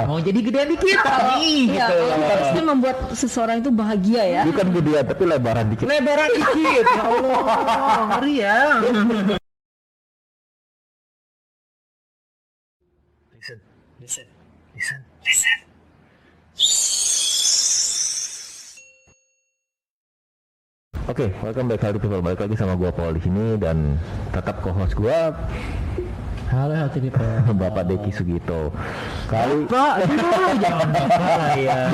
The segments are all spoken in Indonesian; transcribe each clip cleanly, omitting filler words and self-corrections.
Mau jadi gedean dikit nih Iya, gitu. pasti membuat seseorang itu bahagia ya. Bukan gedean tapi lebaran dikit. Lebaran dikit. Ya Allah, ngeri ya. Listen. Oke, welcome back to people. Balik lagi sama gua Paul di sini dan tetap co-host gua Halo healthy people. Bapak Deki Sugito. Kali Jangan bapak ya.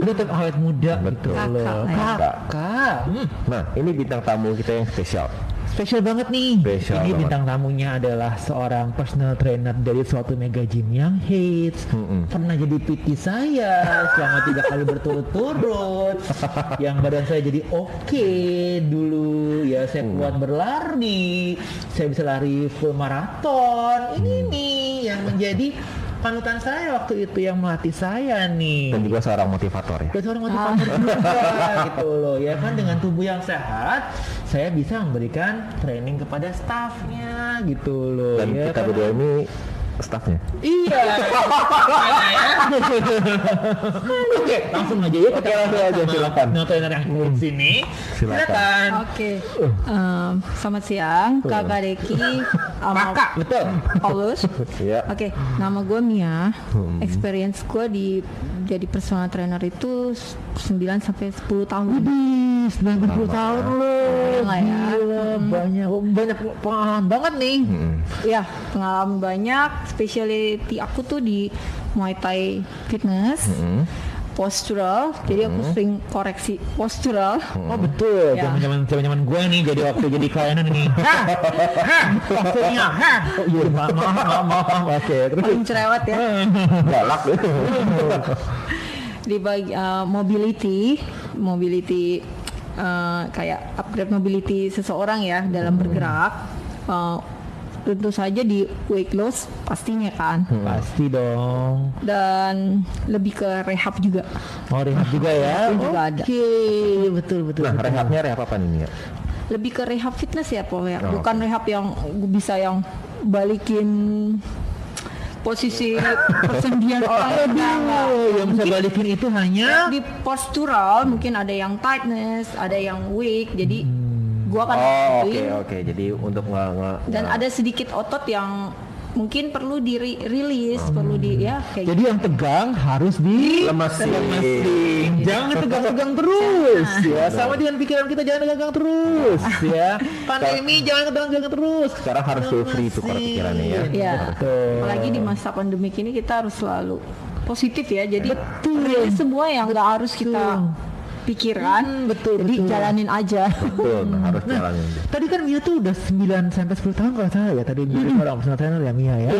Lu tetap awet muda gitu loh. Kakak. Nah, ini bintang tamu kita yang spesial. Spesial banget nih. Spesial Ini banget. bintang tamunya adalah seorang personal trainer dari suatu mega gym yang hits. Pernah jadi PT saya selama 3 kali berturut-turut. Yang badan saya jadi oke dulu. Ya saya kuat berlari. Saya bisa lari full maraton. Ini nih yang menjadi panutan saya waktu itu, yang melatih saya nih. Dan juga seorang motivator ya. Dan seorang motivator juga gitu loh ya kan, dengan tubuh yang sehat saya bisa memberikan training kepada staffnya gitu loh. Dan ya kita kan? berdua ini staffnya. Iya. Oke, langsung aja ya. Oke, langsung aja, silakan. Nah, trainer yang di sini. Silakan. Oke, selamat siang, Kakak Deki, Kakak, betul. Paulus. Iya. Oke, nama gue Mia. Experience gue di jadi personal trainer itu 9 sampai 10 tahun. 90 tahun loh. Lah ya. Gila, banyak pengalaman banget nih. Ya, pengalaman banyak. Specialty aku tuh di Muay Thai fitness, postural. Jadi aku sering koreksi postural. Oh betul, Ya. zaman gue nih jadi waktu jadi klienan ini. Maksudnya, oh iya maaf. Oke, terus Paling cerewet ya. Galak deh. Di mobility kayak upgrade mobility seseorang ya dalam bergerak. Tentu saja di weight loss pastinya kan, pasti dong. dan lebih ke rehab juga. Oh rehab juga ya. Itu juga ada. Oke, betul. Nah, rehabnya rehab apa nih Mia? Lebih ke rehab fitness ya pokoknya, bukan rehab yang bisa yang balikin posisi persendian orang. Yang bisa balikin itu hanya Di postural mungkin ada yang tightness, ada yang weak, jadi gua akan Oh, bantuin. oke. Jadi untuk Dan ada sedikit otot yang mungkin perlu di-release, perlu di ya kayak jadi yang tegang harus di lemesin. jangan tegang-tegang terus ya, sama dengan pikiran kita, jangan tegang terus ya. Pandemi jangan tegang terus. Sekarang harus feel free tuh kalau pikirannya ya. ya. Betul. Apalagi di masa pandemik ini kita harus selalu positif ya. Jadi release semua yang nggak harus kita pikiran, jadi jalanin aja. Betul, harus jalanin. Tadi kan Mia tuh udah 9 sampai 10 tahun kalau salah ya, tadi menjadi seorang personal trainer ya Mia ya.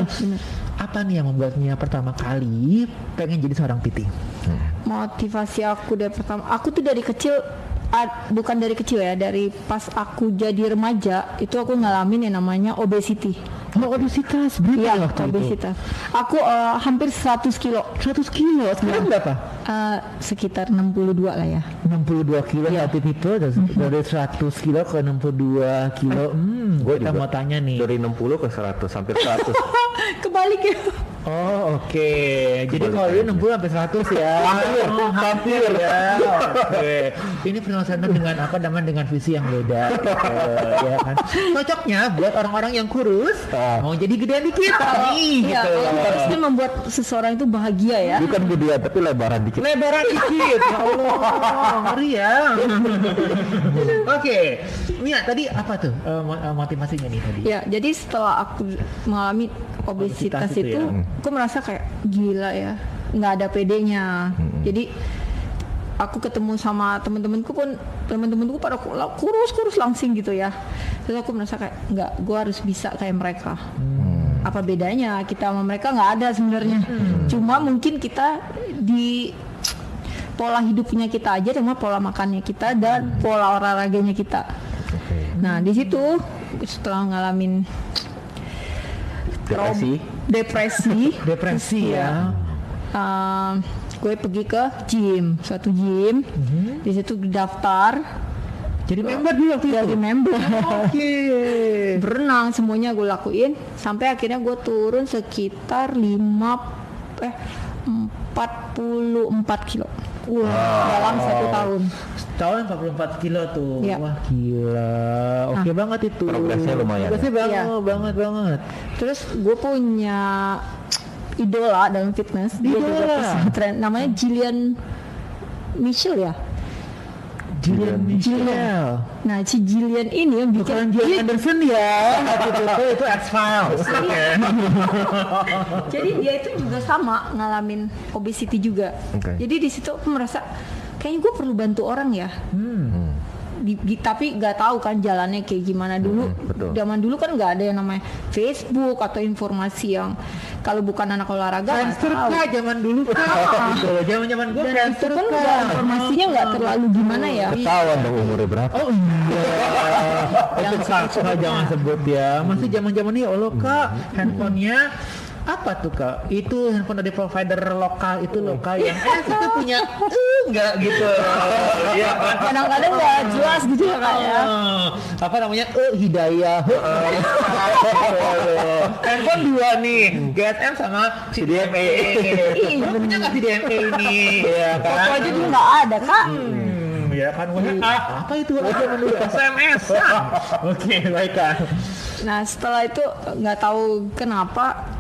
Apa nih yang membuat Mia pertama kali pengen jadi seorang PT? Motivasi aku dari pertama, aku tuh dari kecil, bukan dari kecil ya, dari pas aku jadi remaja itu aku ngalamin yang namanya obesity. Oh, obesitas, berapa Iya, waktu itu? obesitas. Aku hampir 100 kilo. 100 kilo, sekarang berapa? Sekitar 62 lah ya. 62 kilo healthy people, dari 100 kilo ke 62 kilo. Gua Kita juga mau tanya nih. Dari 60 ke 100, hampir 100. Kebalik ya. Oh oke, jadi Kebalik kalau ini aja. 60 sampai 100 ya. Hampir ya. Oke. Ini personal trainer dengan apa namanya, dengan visi yang beda. Ya kan. Cocoknya buat orang-orang yang kurus, mau jadi gedean dikit nih Iya, gitu. pasti membuat seseorang itu bahagia ya. Bukan gedean tapi lebaran dikit. Lebaran dikit. Ya Allah, ngeri ya. Oke. Mia, tadi apa tuh motivasinya nih tadi? Ya, jadi setelah aku mengalami obesitas Obesitas itu itu, ya. aku merasa kayak gila ya, nggak ada pedenya. Jadi aku ketemu sama temen-temenku pada kurus langsing gitu ya. Terus aku merasa kayak nggak, gue harus bisa kayak mereka. Apa bedanya kita sama mereka? Nggak ada sebenarnya. Cuma mungkin kita di pola hidupnya kita aja, sama pola makannya kita dan pola olahraganya kita. Nah di situ setelah ngalamin Depresi ya. gue pergi ke suatu gym. Di situ daftar Jadi member dulu waktu itu? Jadi member. Oke. Berenang semuanya gue lakuin sampai akhirnya gue turun sekitar 44 kilo. Dalam 1 tahun. Tahun 44 kilo tuh. Iya. Wah gila. Oke banget itu. Progresnya lumayan. Progresnya Iya. banget. Terus gue punya idola dalam fitness. Dia juga Idola? personal trainer. Namanya Jillian Michelle ya. Jillian Michelle. Nah si Jillian ini yang Bukan bikin Jillian Anderson ya. Itu X-Files. Jadi dia itu juga sama ngalamin obesity juga. Oke. Jadi di situ aku merasa kayaknya gue perlu bantu orang ya. Tapi nggak tahu kan jalannya kayak gimana dulu. betul. Zaman dulu kan nggak ada yang namanya Facebook atau informasi yang kalau bukan anak olahraga nggak Friendster tahu. kah zaman dulu kah? Gitu. Zaman gue Dan itu Friendster pun kah? informasinya nggak terlalu gimana ya. Ketahuan dong umurnya berapa. Oh iya. Itu Kak, jangan sebut ya. Masih zaman-zaman ya Allah Kak, handphonenya apa tuh Kak? Itu handphone dari provider lokal itu lokal yang kita punya enggak gitu. Iya kan? Kadang-kadang nggak jelas gitu ya Kak ya. Apa namanya? Hidayah. Handphone 2 nih, GSM sama CDMA. Iya, Lu punya nggak CDMA ini? Ya kan? Foto aja dulu nggak ada Kak. Ya kan WA apa itu zaman dulu SMS. Oke, baik Kak. Nah setelah itu nggak tahu kenapa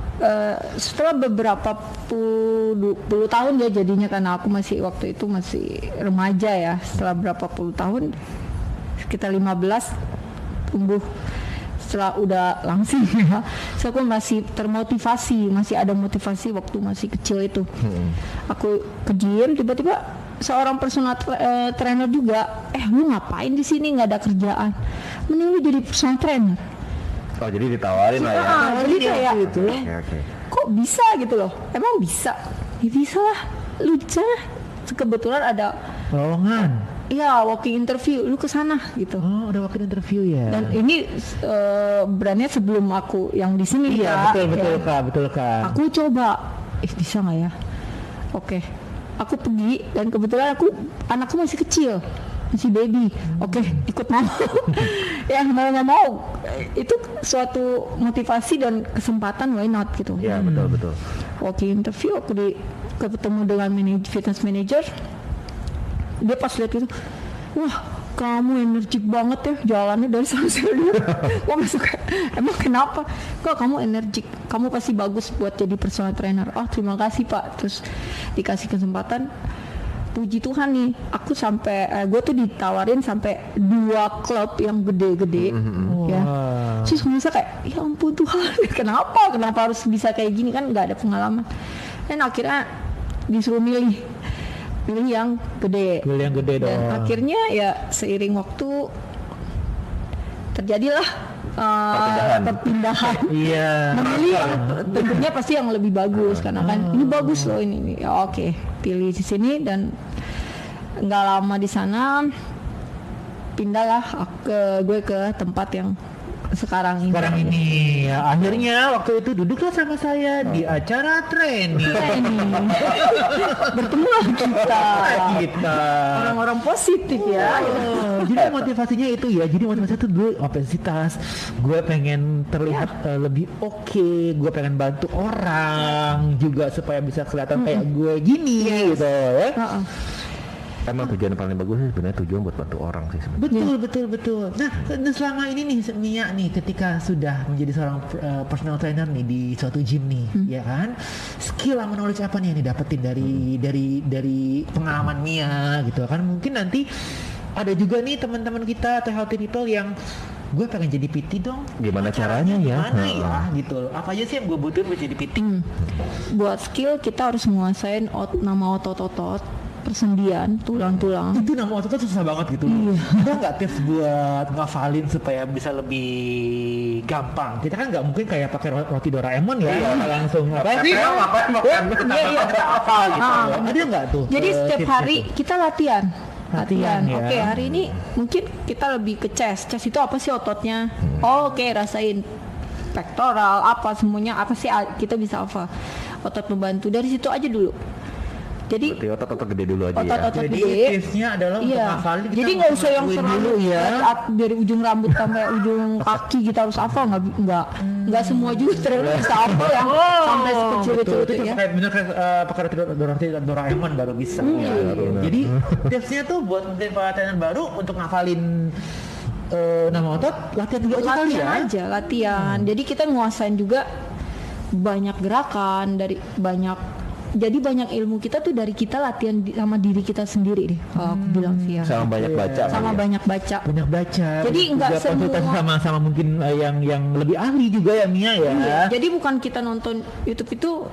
setelah beberapa puluh tahun ya jadinya karena aku masih waktu itu masih remaja ya, setelah berapa puluh tahun sekitar 15 tumbuh setelah udah langsing ya, so aku masih termotivasi, masih ada motivasi waktu masih kecil itu. Aku ke gym, tiba-tiba seorang personal trainer juga, lu ngapain di sini, nggak ada kerjaan, mending lu jadi personal trainer. Oh jadi ditawarin lah ya. Jadi kayak Oke. kok bisa gitu loh, emang bisa? Ya bisa lah, lu sana. Kebetulan ada Lowongan. ya walking interview, lu kesana gitu. Oh, udah wakil interview ya. Dan ini brandnya sebelum aku yang di sini iya, Kak. betul Kak. Aku coba, bisa nggak ya? Oke, aku pergi dan kebetulan anakku masih kecil, masih baby. Oke, ikut mau. Ya mau nggak mau, itu suatu motivasi dan kesempatan, why not gitu. Iya betul. Walking interview aku ketemu dengan fitness manager. Dia pas lihat itu, wah kamu energik banget ya jalannya dari sana sini. Wah masuk, emang kenapa? Kok kamu energik, kamu pasti bagus buat jadi personal trainer. Oh terima kasih Pak. Terus dikasih kesempatan. Puji Tuhan nih, aku sampai gue tuh ditawarin sampai 2 klub yang gede-gede, ya. Terus merasa kayak, ya ampun Tuhan, kenapa harus bisa kayak gini, kan nggak ada pengalaman. Dan akhirnya disuruh milih yang gede. Pilih yang gede dong. Dan akhirnya ya seiring waktu terjadilah perpindahan. Iya. Memilih yang tentunya pasti yang lebih bagus karena kan ini bagus loh ini. Ya, oke, pilih di sini dan nggak lama di sana pindahlah gue ke tempat yang sekarang ini ya, akhirnya waktu itu duduklah sama saya di acara training. Bertemulah kita orang-orang positif ya. Jadi motivasinya itu ya, jadi motivasinya itu dulu obesitas, gue pengen terlihat lebih oke, gue pengen bantu orang juga supaya bisa kelihatan kayak gue gini gitu ya. Emang tujuan paling bagus sih sebenarnya tujuan buat bantu orang sih sebenarnya. Betul. Nah selama ini nih Mia nih ketika sudah menjadi seorang personal trainer nih di suatu gym nih, ya kan, skill sama knowledge apa nih yang didapetin dari pengalaman Mia gitu kan? Mungkin nanti ada juga nih teman-teman kita atau healthy people yang gue pengen jadi PT dong. Gimana caranya ya? Gimana ya gitu loh. Apa aja sih yang gue butuhin buat jadi PT? Buat skill kita harus menguasain nama otot-otot, persendian, tulang-tulang. Itu nama otot tuh susah banget gitu. Ada nggak tips buat ngafalin supaya bisa lebih gampang? Kita kan nggak mungkin kayak pakai roti Doraemon ya, langsung apa sih? Iya, apa gitu. Ada nggak tuh? Jadi setiap hari kita latihan. Ya. Oke, hari ini mungkin kita lebih ke chest. Chest itu apa sih ototnya? Oke, rasain pektoral apa semuanya apa sih kita bisa apa? Otot membantu dari situ aja dulu. Jadi Berarti otot-otot gede dulu aja ya. otot-otot Jadi gede. tipsnya adalah untuk Iya. ngafalin kita Jadi nggak usah yang ngelakuin selalu dulu ya. dari ujung rambut sampai ujung kaki kita harus hafal, nggak semua juga terlalu bisa hafal yang sampai sekecil itu Itu ya. kayak bener kayak pakai Doraemon baru bisa. Ya. Jadi tipsnya tuh buat mungkin para trainer baru untuk ngafalin nama otot, latihan dulu aja kali Latihan ya. aja, latihan. Jadi kita nguasain juga banyak gerakan dari banyak. Jadi banyak ilmu kita tuh dari kita latihan sama diri kita sendiri deh. Kalau aku bilang sih ya. Sama banyak baca. Sama kali ya. banyak baca. Banyak baca. Jadi nggak juga konsultasi semua- sama mungkin yang lebih ahli juga ya Mia ya. Iya, jadi bukan kita nonton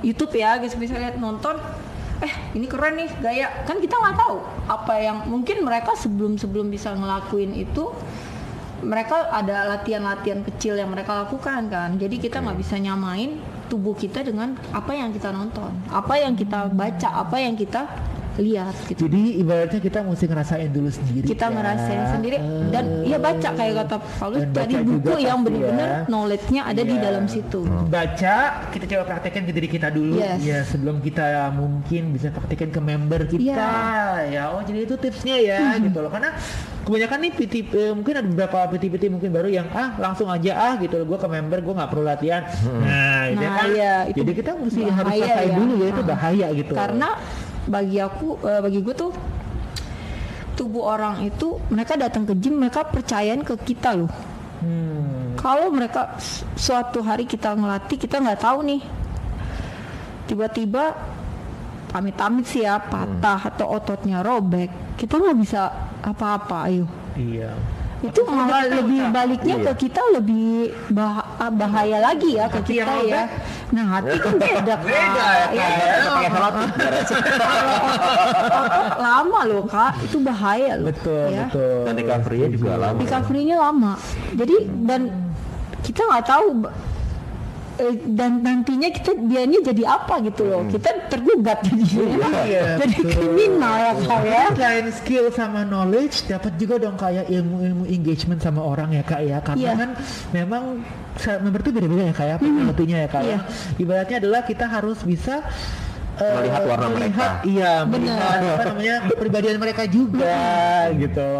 YouTube ya, guys, misalnya nonton ini keren nih gaya, kan kita nggak tahu apa yang mungkin mereka sebelum bisa ngelakuin itu, mereka ada latihan-latihan kecil yang mereka lakukan kan, jadi kita nggak bisa nyamain tubuh kita dengan apa yang kita nonton, apa yang kita baca, apa yang kita lihat gitu. Jadi ibaratnya kita mesti ngerasain dulu sendiri. Kita ya. ngerasain sendiri dan ya baca kayak kata Paulus, Dan cari baca buku juga yang pasti benar-benar ya. knowledge-nya ada di Iya. dalam situ. Baca, kita coba praktekkan ke diri kita dulu. Yes. Ya sebelum kita mungkin bisa praktekkan ke member kita. Ya, oh jadi itu tipsnya ya gitu loh. Karena kebanyakan nih PT, mungkin ada beberapa PT mungkin baru yang langsung aja gitu loh, gue ke member gue nggak perlu latihan. Nah, itu Nah, kan. iya, itu Jadi kita mesti harus bahaya selesai ya. dulu ya, itu bahaya gitu. Karena bagi gue tuh tubuh orang itu, mereka datang ke gym, mereka percayain ke kita loh. Kalau mereka suatu hari kita ngelatih, kita nggak tahu nih, tiba-tiba amit-amit sih ya patah atau ototnya robek, kita nggak bisa apa-apa. Ayo, Iya. itu malah lebih baliknya Iya. ke kita lebih bahaya lagi ya ke Hati kita yang ya. Nah, hati kan beda Kak. Beda ya, Pakai salad. Otot lama loh Kak, itu bahaya loh. Betul, ya. betul. Dan recovery-nya juga lama. Recovery-nya lama. Jadi dan kita nggak tahu dan nantinya dianya jadi apa gitu loh. Kita tergugat jadinya. Iya, Jadi betul. kriminal ya Kak ya. Selain skill sama knowledge, dapat juga dong kayak ilmu-ilmu engagement sama orang ya Kak ya. Karena Iya. kan memang member itu beda-beda ya Kak ya, pengertiannya ya Kak ya. Iya. Ibaratnya adalah kita harus bisa Melihat warna mereka. Iya, Benar. melihat apa namanya kepribadian mereka juga gitu.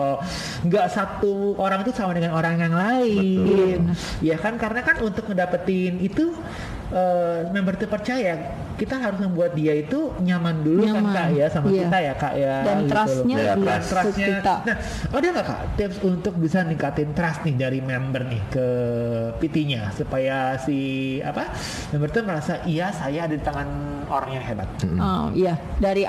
Nggak satu orang itu sama dengan orang yang lain. Ya kan, karena kan untuk ngedapetin itu member itu percaya, kita harus membuat dia itu nyaman dulu kan Nyaman. Kak ya sama Iya. kita ya Kak ya. Dan gitu trust-nya loh. Ya, di trust. Trust-nya. kita. Nah, ada nggak Kak tips untuk bisa ningkatin trust nih dari member nih ke PT-nya supaya si member itu merasa iya saya ada di tangan orang yang hebat. Iya, dari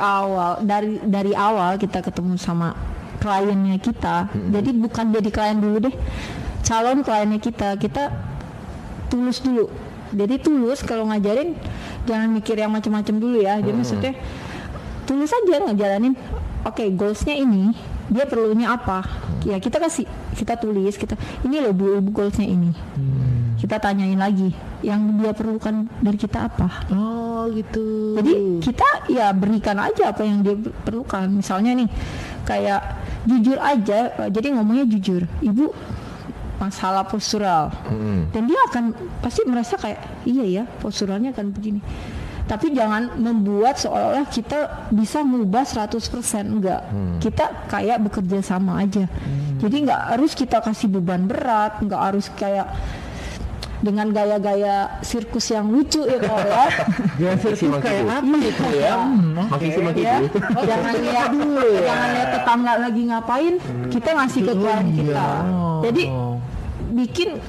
awal kita ketemu sama kliennya kita. Jadi bukan jadi klien dulu deh. Calon kliennya kita tulus dulu. Jadi tulus kalau ngajarin, jangan mikir yang macam-macam dulu ya. Jadi maksudnya tulus aja ngejalanin. Oke, goalsnya ini, dia perlunya apa? Ya kita tulis, ini loh Bu, goalsnya ini. Kita tanyain lagi, yang dia perlukan dari kita apa? Oh gitu. Jadi kita ya berikan aja apa yang dia perlukan. Misalnya nih, kayak jujur aja, jadi ngomongnya jujur. Ibu masalah postural, dan dia akan pasti merasa kayak iya ya posturalnya akan begini. Tapi jangan membuat seolah-olah kita bisa mengubah 100%, enggak. Kita kayak bekerja sama aja. Jadi nggak harus kita kasih beban berat, nggak harus kayak dengan gaya-gaya sirkus yang lucu ya kalau ya. Ya sirkus kayak apa itu ya? Maki-maki Ya, gitu. jangan lihat tetangga lagi ngapain, kita ngasih ke klien kita. Jadi bikin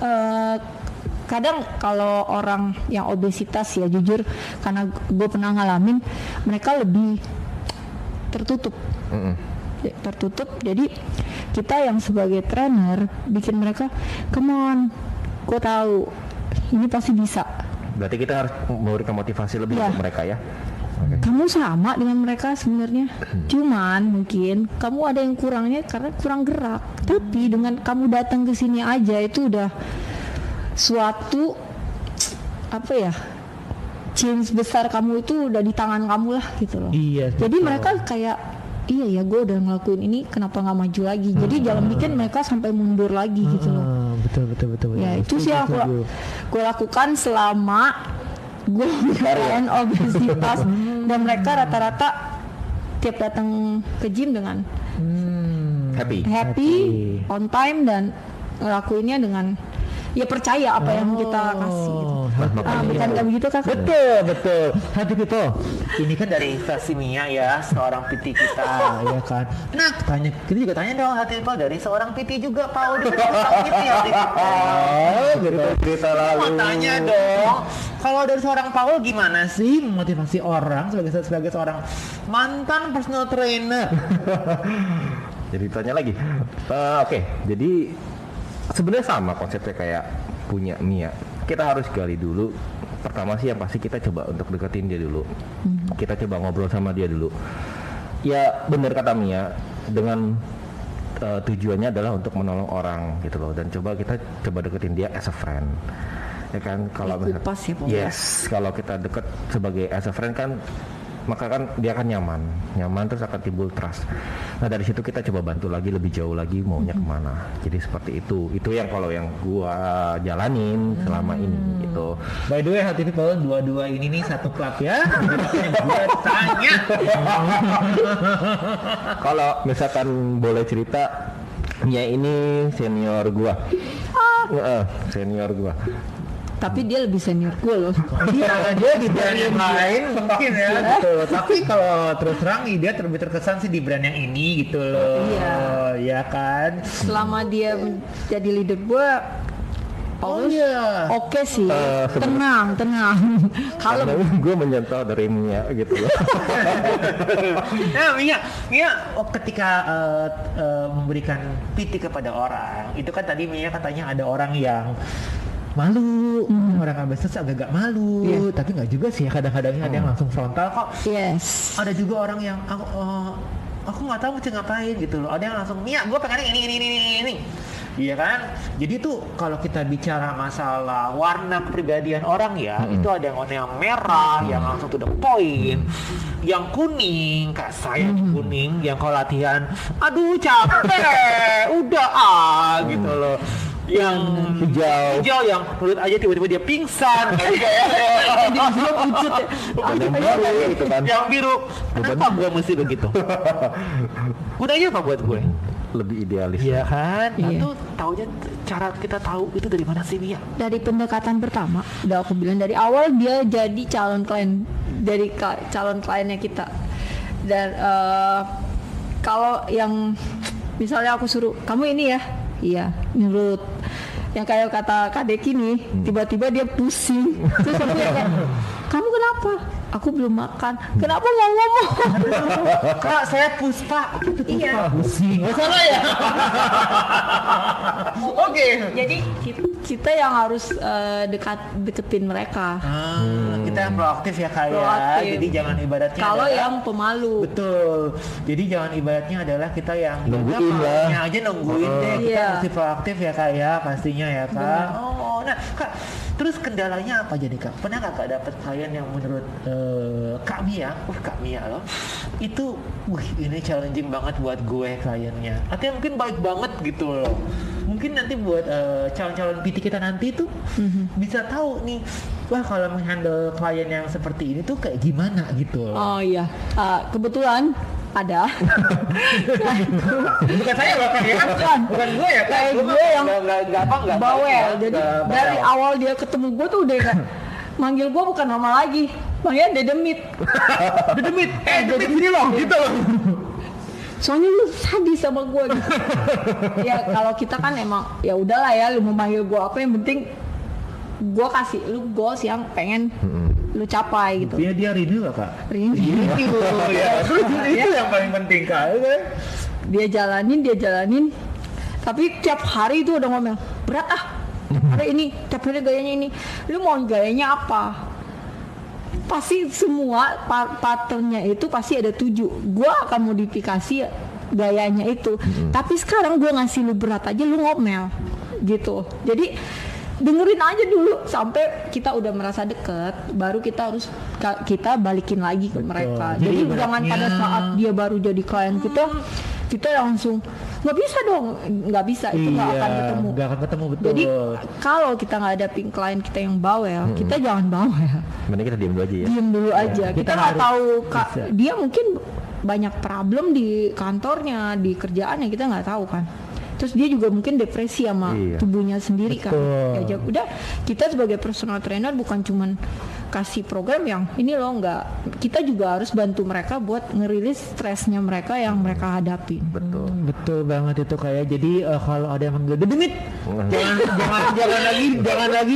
kadang kalau orang yang obesitas ya jujur, karena gue pernah ngalamin, mereka lebih tertutup. Jadi kita yang sebagai trainer bikin mereka, come on, gue tahu ini pasti bisa. Berarti kita harus memberikan motivasi lebih Ya. untuk mereka ya. Kamu sama dengan mereka sebenarnya, cuman mungkin kamu ada yang kurangnya karena kurang gerak. Tapi dengan kamu datang ke sini aja itu udah suatu change besar, kamu itu udah di tangan kamu lah gitu loh. Iya. Jadi mereka kayak iya ya, gue udah ngelakuin ini, kenapa nggak maju lagi? Jadi jangan bikin mereka sampai mundur lagi gitu loh. Betul. Ya itu sih yang gue lakukan selama gue ngelakuin obesitas, dan mereka rata-rata tiap datang ke gym dengan Happy. on time dan ngelakuinnya dengan ya percaya apa yang kita kasih gitu. Bukan kayak begitu Kak? Betul. Happy people. Ini kan dari versi Mia ya, seorang PT kita ya kan. Nah, kita juga tanya dong Happy people dari seorang PT juga, Paul dari seorang PT Happy people. Cerita lalu. Mau tanya dong, kalau dari seorang Paul gimana sih memotivasi orang sebagai seorang mantan personal trainer? Jadi tanya lagi. Oke, jadi sebenarnya sama konsepnya kayak punya Mia. Kita harus gali dulu. Pertama sih yang pasti kita coba untuk deketin dia dulu. Kita coba ngobrol sama dia dulu. Ya benar kata Mia, dengan tujuannya adalah untuk menolong orang gitu loh. Dan kita coba deketin dia as a friend. Ya kan, kalau Kupas ya, Pak. yes, kalau kita deket sebagai as a friend kan, maka kan dia akan nyaman terus akan timbul trust. Nah dari situ kita coba bantu lagi lebih jauh lagi maunya kemana. Jadi seperti itu yang kalau yang gua jalanin selama ini gitu. By the way, Happy people, dua-dua ini nih satu klub ya. Gue tanya. Kalau misalkan boleh cerita, Mia ini senior gua. Senior gua. Tapi dia lebih senior gue loh. Iya, dia di brand yang lain mungkin ya gitu. Tapi kalau terus terang dia lebih terkesan sih di brand yang ini gitu loh. Iya. Ya kan. Selama dia jadi leader gue, Paulus oke sih. Tenang. Kalau gue menyentuh dari Mia gitu loh. Nah, Mia ketika memberikan PT kepada orang, itu kan tadi Mia katanya ada orang yang malu, orang ambisius agak malu, tapi nggak juga sih kadang-kadangnya ada yang langsung frontal kok. yes. Ada juga orang yang aku nggak tahu mesti ngapain gitu loh. Ada yang langsung Mia, gue pengen ini. Iya kan? Jadi tuh kalau kita bicara masalah warna kepribadian orang ya, itu ada yang warna yang merah, yang langsung to the point, yang kuning, kayak saya kuning, yang kalau latihan, aduh capek, udah gitu loh. Yang hijau yang mulut aja tiba-tiba dia pingsan Dia pucut ya. Yang biru gitu kan. Yang biru. Kenapa gue mesti begitu? Gunanya apa buat gue? Lebih idealis. Iya kan? Iya. Itu taunya cara kita tahu itu dari mana sih Mia? Dari pendekatan pertama, udah aku bilang dari awal dia jadi calon klien calon kliennya kita. Dan kalau yang misalnya aku suruh kamu ini ya, iya, nurut. Yang kayak kata Kak Deki nih, tiba-tiba dia pusing. Terus aku kayak, kamu kenapa? Aku belum makan. Kenapa nggak ngomong? Kak, saya Puspa. Iya. Pusing. Oh, salah ya? Oke. Jadi kita yang harus deketin mereka. Kita yang proaktif ya Kak ya. Proaktif. Jadi jangan ibaratnya Kalau adalah- yang pemalu. Betul. Jadi jangan ibaratnya adalah kita yang Nungguin lah. aja nungguin deh. Kita Iya. mesti proaktif ya Kak ya, pastinya ya Kak. Benar. Oh, nah Kak, terus kendalanya apa jadi Kak? Pernah nggak Kak dapat klien yang menurut Kak Mia, Kak Mia loh, itu, ini challenging banget buat gue kliennya. Atau yang mungkin baik banget gitu loh. Mungkin nanti buat calon-calon PT kita nanti tuh bisa tahu nih, wah kalau menghandle klien yang seperti ini tuh kayak gimana gitu loh. Oh iya, kebetulan ada. Bukan saya loh Kak ya. Bukan gue ya Kak. Kayak gue yang nggak bawel. Jadi dari awal dia ketemu gue tuh udah nggak manggil gue bukan nama lagi, manggilnya Dedemit. Dedemit. Dedemit sini loh gitu loh. Soalnya lu sadis sama gue gitu. Ya kalau kita kan emang ya udahlah ya, lu mau manggil gue apa, yang penting gue kasih lu goals yang pengen lu capai gitu. Dia renew gak Kak? Renew. Itu ya. Terus itu yang paling penting Kak. Dia jalanin. Tapi tiap hari itu udah ngomel, berat hari ini, tiap hari gayanya ini. Lu mau gayanya apa? Pasti semua patternnya itu pasti ada 7. Gua akan modifikasi gayanya itu. Tapi sekarang gua ngasih lu berat aja, lu ngomel gitu. Jadi dengerin aja dulu sampai kita udah merasa deket, baru kita balikin lagi ke mereka. Jadi jangan pada saat dia baru jadi klien kita langsung nggak bisa dong, nggak bisa, itu nggak akan ketemu. Nggak akan ketemu, betul. Jadi kalau kita nggak ada klien kita yang bawel, kita jangan bawel. Mending kita diam dulu aja ya. Diam dulu aja. kita Kita nggak harus tahu bisa. dia mungkin banyak problem di kantornya, di kerjaannya, kita nggak tahu kan. Terus dia juga mungkin depresi sama tubuhnya sendiri kan. Ya udah, kita sebagai personal trainer bukan cuman kasih program yang ini loh, nggak, kita juga harus bantu mereka buat ngerilis stresnya mereka yang mereka hadapi. Betul banget itu, kayak jadi kalau ada yang manggil demit, jangan lagi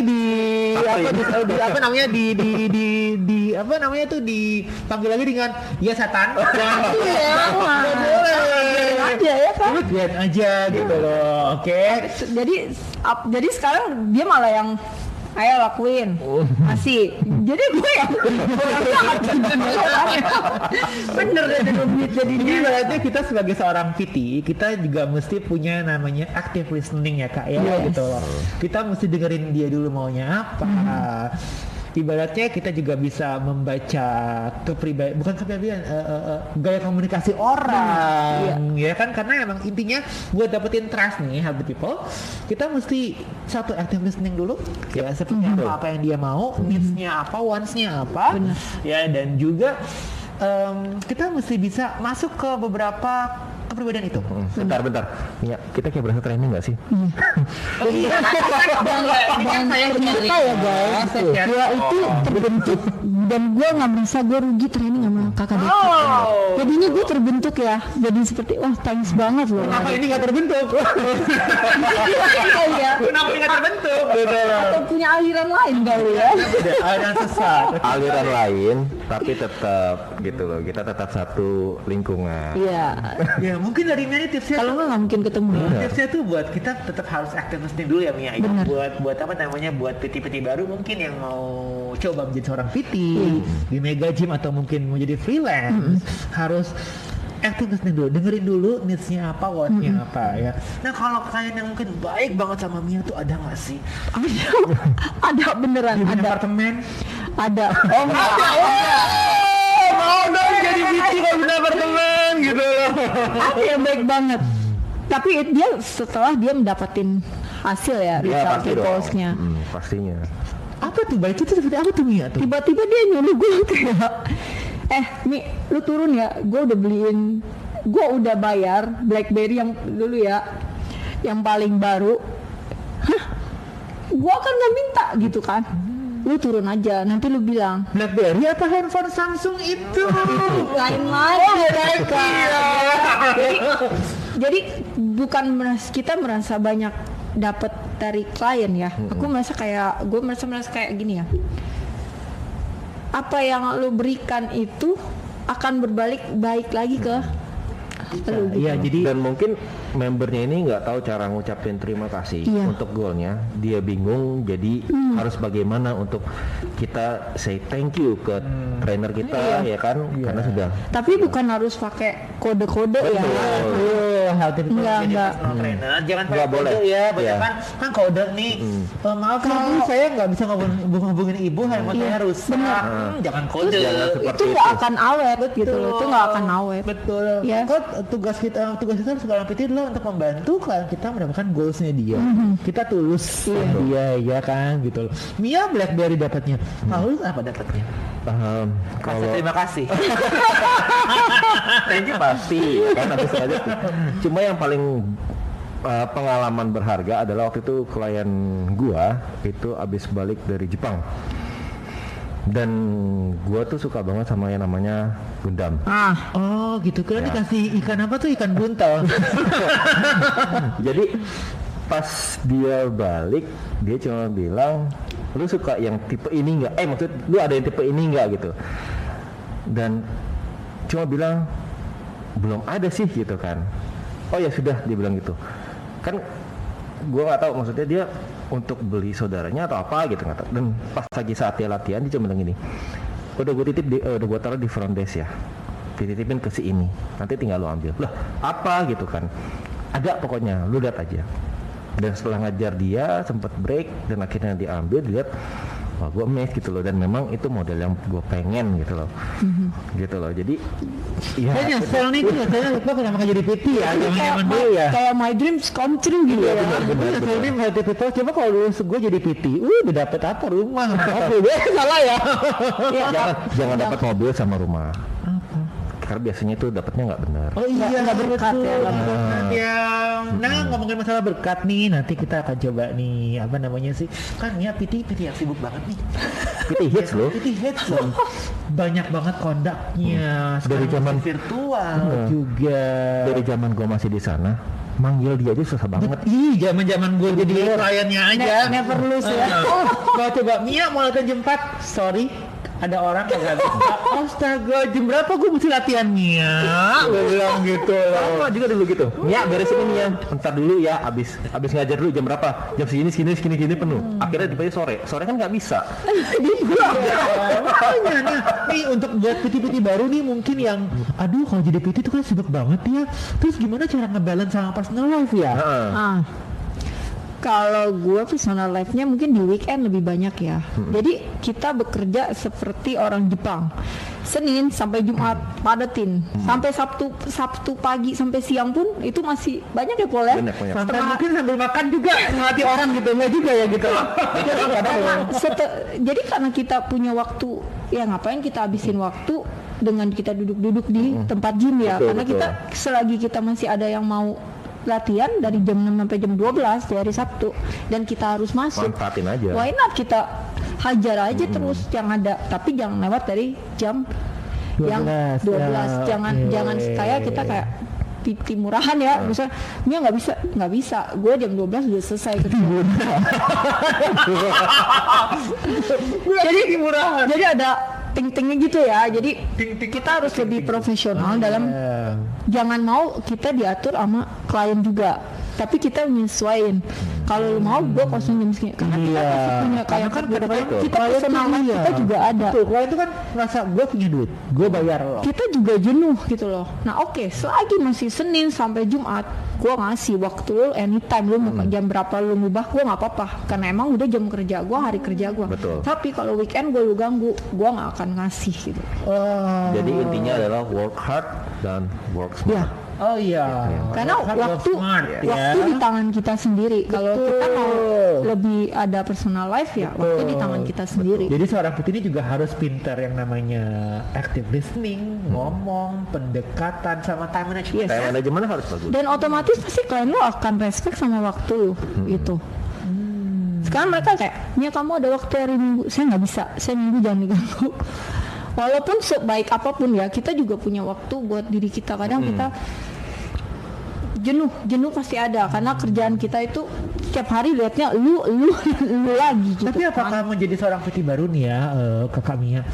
di apa namanya itu dipanggil lagi dengan ya setan. Aja ya kan. Lihat aja gitu loh. Oke. Jadi sekarang dia malah yang ayo lakuin, masih. Jadi gue yang bener deh duit jadi Jadi berarti kita sebagai seorang PT, kita juga mesti punya namanya active listening ya Kak ya, gitu loh. Kita mesti dengerin dia dulu maunya apa. Ibaratnya kita juga bisa membaca kepribadian, gaya komunikasi orang, ya kan, karena emang intinya buat dapetin trust nih happy people, kita mesti satu active listening dulu, ya seperti apa yang dia mau, needs-nya apa, wants-nya apa, ya, dan juga kita mesti bisa masuk ke beberapa kepribadian itu. Bentar. Ya, kita kayak berasa training nggak sih? Jangan ternyata ya guys, dia itu terbentuk dan gue nggak merasa gue rugi training sama kakak Deka. Jadinya gue terbentuk ya, jadi seperti wah thanks banget loh. Kenapa ini nggak terbentuk? Kenapa ini nggak terbentuk? Atau punya aliran lain kali ya? Aliran sesat. Aliran lain, tapi tetap gitu loh. Kita tetap satu lingkungan. Iya. Ya mungkin dari Mia tipsnya Kalau nggak mungkin ketemu ya. tipsnya tuh buat kita tetap harus active listening dulu ya Mia. Buat apa namanya, buat PT-PT baru mungkin yang mau coba menjadi seorang PT di Mega Gym atau mungkin mau jadi freelance, harus active listening dulu, dengerin dulu needs-nya apa, want-nya apa ya. Nah kalau kalian yang mungkin baik banget sama Mia tuh ada nggak sih? Ada beneran, Di ada. apartemen? Ada. Oh enggak. Mau dong jadi PT kalau di apartemen gitu loh. Ada yang baik banget. Tapi dia setelah dia mendapatin hasil ya, result pasti dong. goals-nya. Pastinya. Apa tuh baik itu seperti apa tuh Mia tuh? Tiba-tiba dia nyuruh gue kayak, Mi, lu turun ya, gue udah bayar BlackBerry yang dulu ya, yang paling baru. Hah? Gue kan gak minta gitu kan. Lu turun aja, nanti lu bilang BlackBerry apa handphone Samsung itu? lain lagi jadi bukan kita merasa banyak dapat dari klien ya. Gue merasa kayak gini ya, apa yang lu berikan itu akan berbalik baik lagi ke lu gitu. Iya, jadi Dan mungkin membernya ini nggak tahu cara ngucapin terima kasih untuk goalnya, dia bingung, jadi harus bagaimana untuk kita say thank you ke trainer kita ya kan, karena sudah. Tapi bukan harus pakai kode-kode ya. healthy people Enggak, jadi enggak. personal trainer. Jangan Enggak pakai boleh. kode ya, banyak Iya. kan kode nih. Maaf Bu, saya nggak bisa ngubungin ibu, handphone saya rusak. Jangan kode. Jangan seperti Itu nggak akan awet gitu loh. Itu nggak akan awet. Betul. Ya. Kok tugas kita sekarang PT adalah untuk membantu klien kita mendapatkan goalsnya dia. Kita tulus sama dia, ya kan gitu loh. Mia BlackBerry dapatnya. Paul apa dapatnya? Kalau Terima kasih. thank you pasti kan habis aja tuh. Cuma yang paling pengalaman berharga adalah waktu itu klien gua itu abis balik dari Jepang. Dan gua tuh suka banget sama yang namanya Gundam. Oh gitu, kira Ya. dikasih ikan apa tuh, ikan buntal. Jadi pas dia balik, dia cuma bilang, lu suka yang tipe ini nggak? Maksud lu ada yang tipe ini nggak gitu? Dan cuma bilang belum ada sih gitu kan. Oh ya sudah, dia bilang gitu. Kan gua nggak tahu maksudnya dia untuk beli saudaranya atau apa gitu, nggak tahu. Dan pas lagi saatnya latihan dia cuma bilang gini, udah gue taruh di front desk ya, dititipin ke si ini, nanti tinggal lu ambil. Lah apa gitu kan, ada pokoknya lu lihat aja. Dan setelah ngajar dia sempat break dan akhirnya diambil, dilihat wah gue amazed gitu loh, dan memang itu model yang gue pengen gitu loh. Gitu loh. Jadi ya Saya nyesel nih, saya lupa kenapa jadi PT ya, zaman dulu ya. Kayak my dreams come true gitu ya. Bener, ini healthy people. Coba kalau dulu gue jadi PT, udah dapet apa rumah, mobil, salah ya. jangan dapat mobil sama rumah. Karena biasanya tuh dapatnya nggak benar. Oh iya, nggak berkat ya, nggak berkat ya. Nah, ngomongin masalah berkat nih, nanti kita akan coba nih, apa namanya sih? Kan ya PT yang sibuk banget nih. PT hits loh. PT hits loh. Banyak banget kondaknya. Dari zaman virtual juga. Dari zaman gue masih di sana, manggil dia aja susah banget. Ih, zaman gue jadi kliennya aja. Never lose ya. Kalau coba Mia mau latihan jam 4, sorry. Ada orang kagak bisa. Astaga, jam berapa gue mesti latihan Mia? Gue bilang gitu loh. Apa juga dulu gitu. Ya beresin ini ya. Bentar dulu ya. Abis ngajar dulu jam berapa? Jam segini penuh. Akhirnya tiba-tiba sore kan nggak bisa. Makanya nih untuk buat PT-PT baru nih mungkin yang aduh kalau jadi PT itu kan sibuk banget ya. Terus gimana cara ngebalance sama personal life ya? Kalau gue personal life-nya mungkin di weekend lebih banyak ya. Jadi kita bekerja seperti orang Jepang. Senin sampai Jumat padetin. Sampai Sabtu pagi sampai siang pun itu masih banyak ya Pol ya. Sampai mungkin sambil makan juga ngelatih orang gitu, enggak juga ya gitu. Jadi karena kita punya waktu, ya ngapain kita habisin waktu dengan kita duduk-duduk di tempat gym ya. Karena kita selagi kita masih ada yang mau latihan dari jam 6 sampai jam 12 di hari Sabtu dan kita harus masuk. Manfaatin aja. Why not kita hajar aja terus yang ada, tapi jangan lewat dari jam 12, yang 12. Jangan kayak kita kayak PT murahan ya. Misalnya Mia nggak bisa. Gue jam 12 udah selesai kerja. Jadi ada ting-tingnya gitu ya. Jadi kita harus lebih profesional dalam jangan mau kita diatur sama klien juga. Tapi kita menyesuaikan. Kalau lu mau gue kosong jam segini. Karena kita pasti punya kayak kita personal kita juga ada. Tuh, kalau itu kan merasa gue punya duit, gue bayar lo. Kita juga jenuh gitu loh. Nah oke, selagi masih Senin sampai Jumat, gue ngasih waktu lu anytime lu mau jam berapa lu ngubah, gue nggak apa-apa. Karena emang udah jam kerja gue, hari kerja gue. Tapi kalau weekend gue lu ganggu, gue nggak akan ngasih gitu. Jadi intinya adalah work hard dan work smart. Oh iya. Karena waktu di tangan kita sendiri. Kalau kita mau lebih ada personal life ya, waktu di tangan kita sendiri. Jadi seorang PT ini juga harus pintar yang namanya active listening, ngomong, pendekatan sama time management. Time management harus bagus. Dan otomatis pasti klien lo akan respect sama waktu lo gitu. Sekarang mereka kayak, Nia kamu ada waktu hari Minggu, saya nggak bisa, saya Minggu jangan diganggu. Walaupun sebaik apapun ya, kita juga punya waktu buat diri kita. Kadang kita jenuh pasti ada karena kerjaan kita itu setiap hari lihatnya lu lagi gitu. Tapi apakah menjadi seorang PT baru nih ya, Kakak Mia,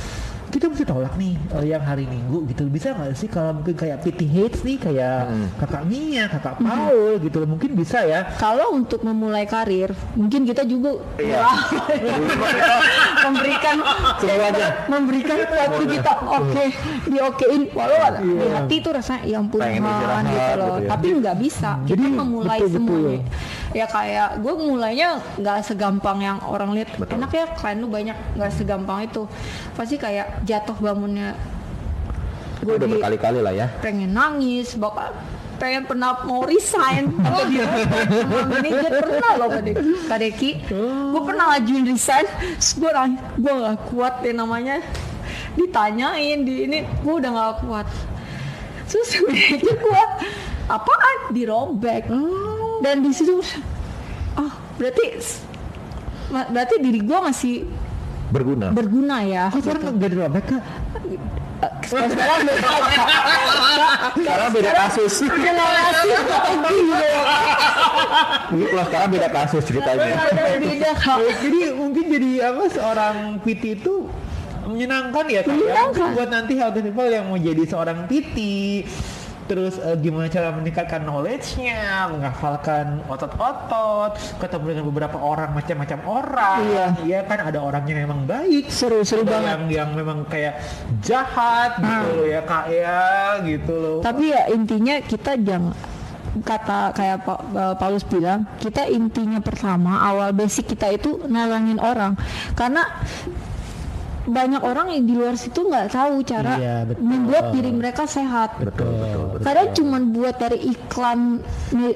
kita mesti tolak nih yang hari Minggu gitu, bisa nggak sih kalau mungkin kayak PT Hates nih kayak Kakak Mia, Kakak Paul gitu, mungkin bisa ya. Kalau untuk memulai karir mungkin kita juga memberikan waktu kita diokein walau di hati itu rasanya ya ampun gitu loh, tapi nggak bisa kita memulai semuanya ya. Kayak gue mulainya nggak segampang yang orang lihat enak ya klien lu banyak, nggak segampang itu. Pasti kayak jatuh bangunnya gue udah berkali-kali lah ya, pengen nangis, pengen pernah mau resign atau dia manajer pernah loh Kak Deki, gue pernah ngajuin resign, gue nggak kuat deh namanya, ditanyain di ini gue udah nggak kuat, terus gue apaan dirobek dan di situ berarti diri gue masih berguna ya. Sekarang nggak dirobek Kak. Sekarang beda kasus. Mungkin kalau sekarang beda kasus ceritanya. Jadi mungkin jadi apa seorang PT itu menyenangkan ya Kak. Mungkin buat nanti healthy people yang mau jadi seorang PT. Terus gimana cara meningkatkan knowledge-nya, menghafalkan otot-otot, ketemu dengan beberapa orang, macam-macam orang. Iya kan, ada orangnya memang baik, seru banget, yang memang kayak jahat gitu loh ya Kak ya, gitu loh. Tapi ya intinya kita jangan kata kayak Paulus bilang, kita intinya pertama awal basic kita itu nolongin orang, karena banyak orang yang di luar situ nggak tahu cara membuat diri mereka sehat. Betul. Kadang cuman buat dari iklan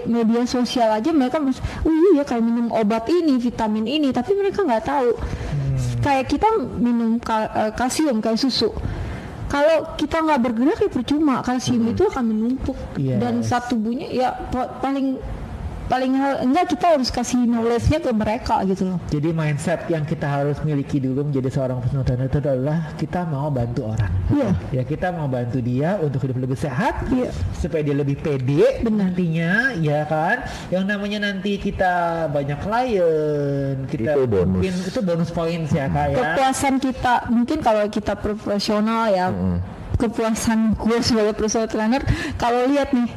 media sosial aja mereka iya kayak minum obat ini, vitamin ini, tapi mereka nggak tahu. Kayak kita minum kalsium kayak susu. Kalau kita nggak bergerak ya percuma, kalsium itu akan menumpuk dan saat tubuhnya ya paling enggak kita harus kasih knowledge-nya ke mereka gitu loh. Jadi mindset yang kita harus miliki dulu menjadi seorang personal trainer itu adalah kita mau bantu orang. Ya kita mau bantu dia untuk hidup lebih sehat, supaya dia lebih pede nantinya, ya kan. Yang namanya nanti kita banyak klien, kita itu bonus points ya Kak ya. Kepuasan kita mungkin kalau kita profesional ya. Kepuasan gue sebagai personal trainer kalau lihat nih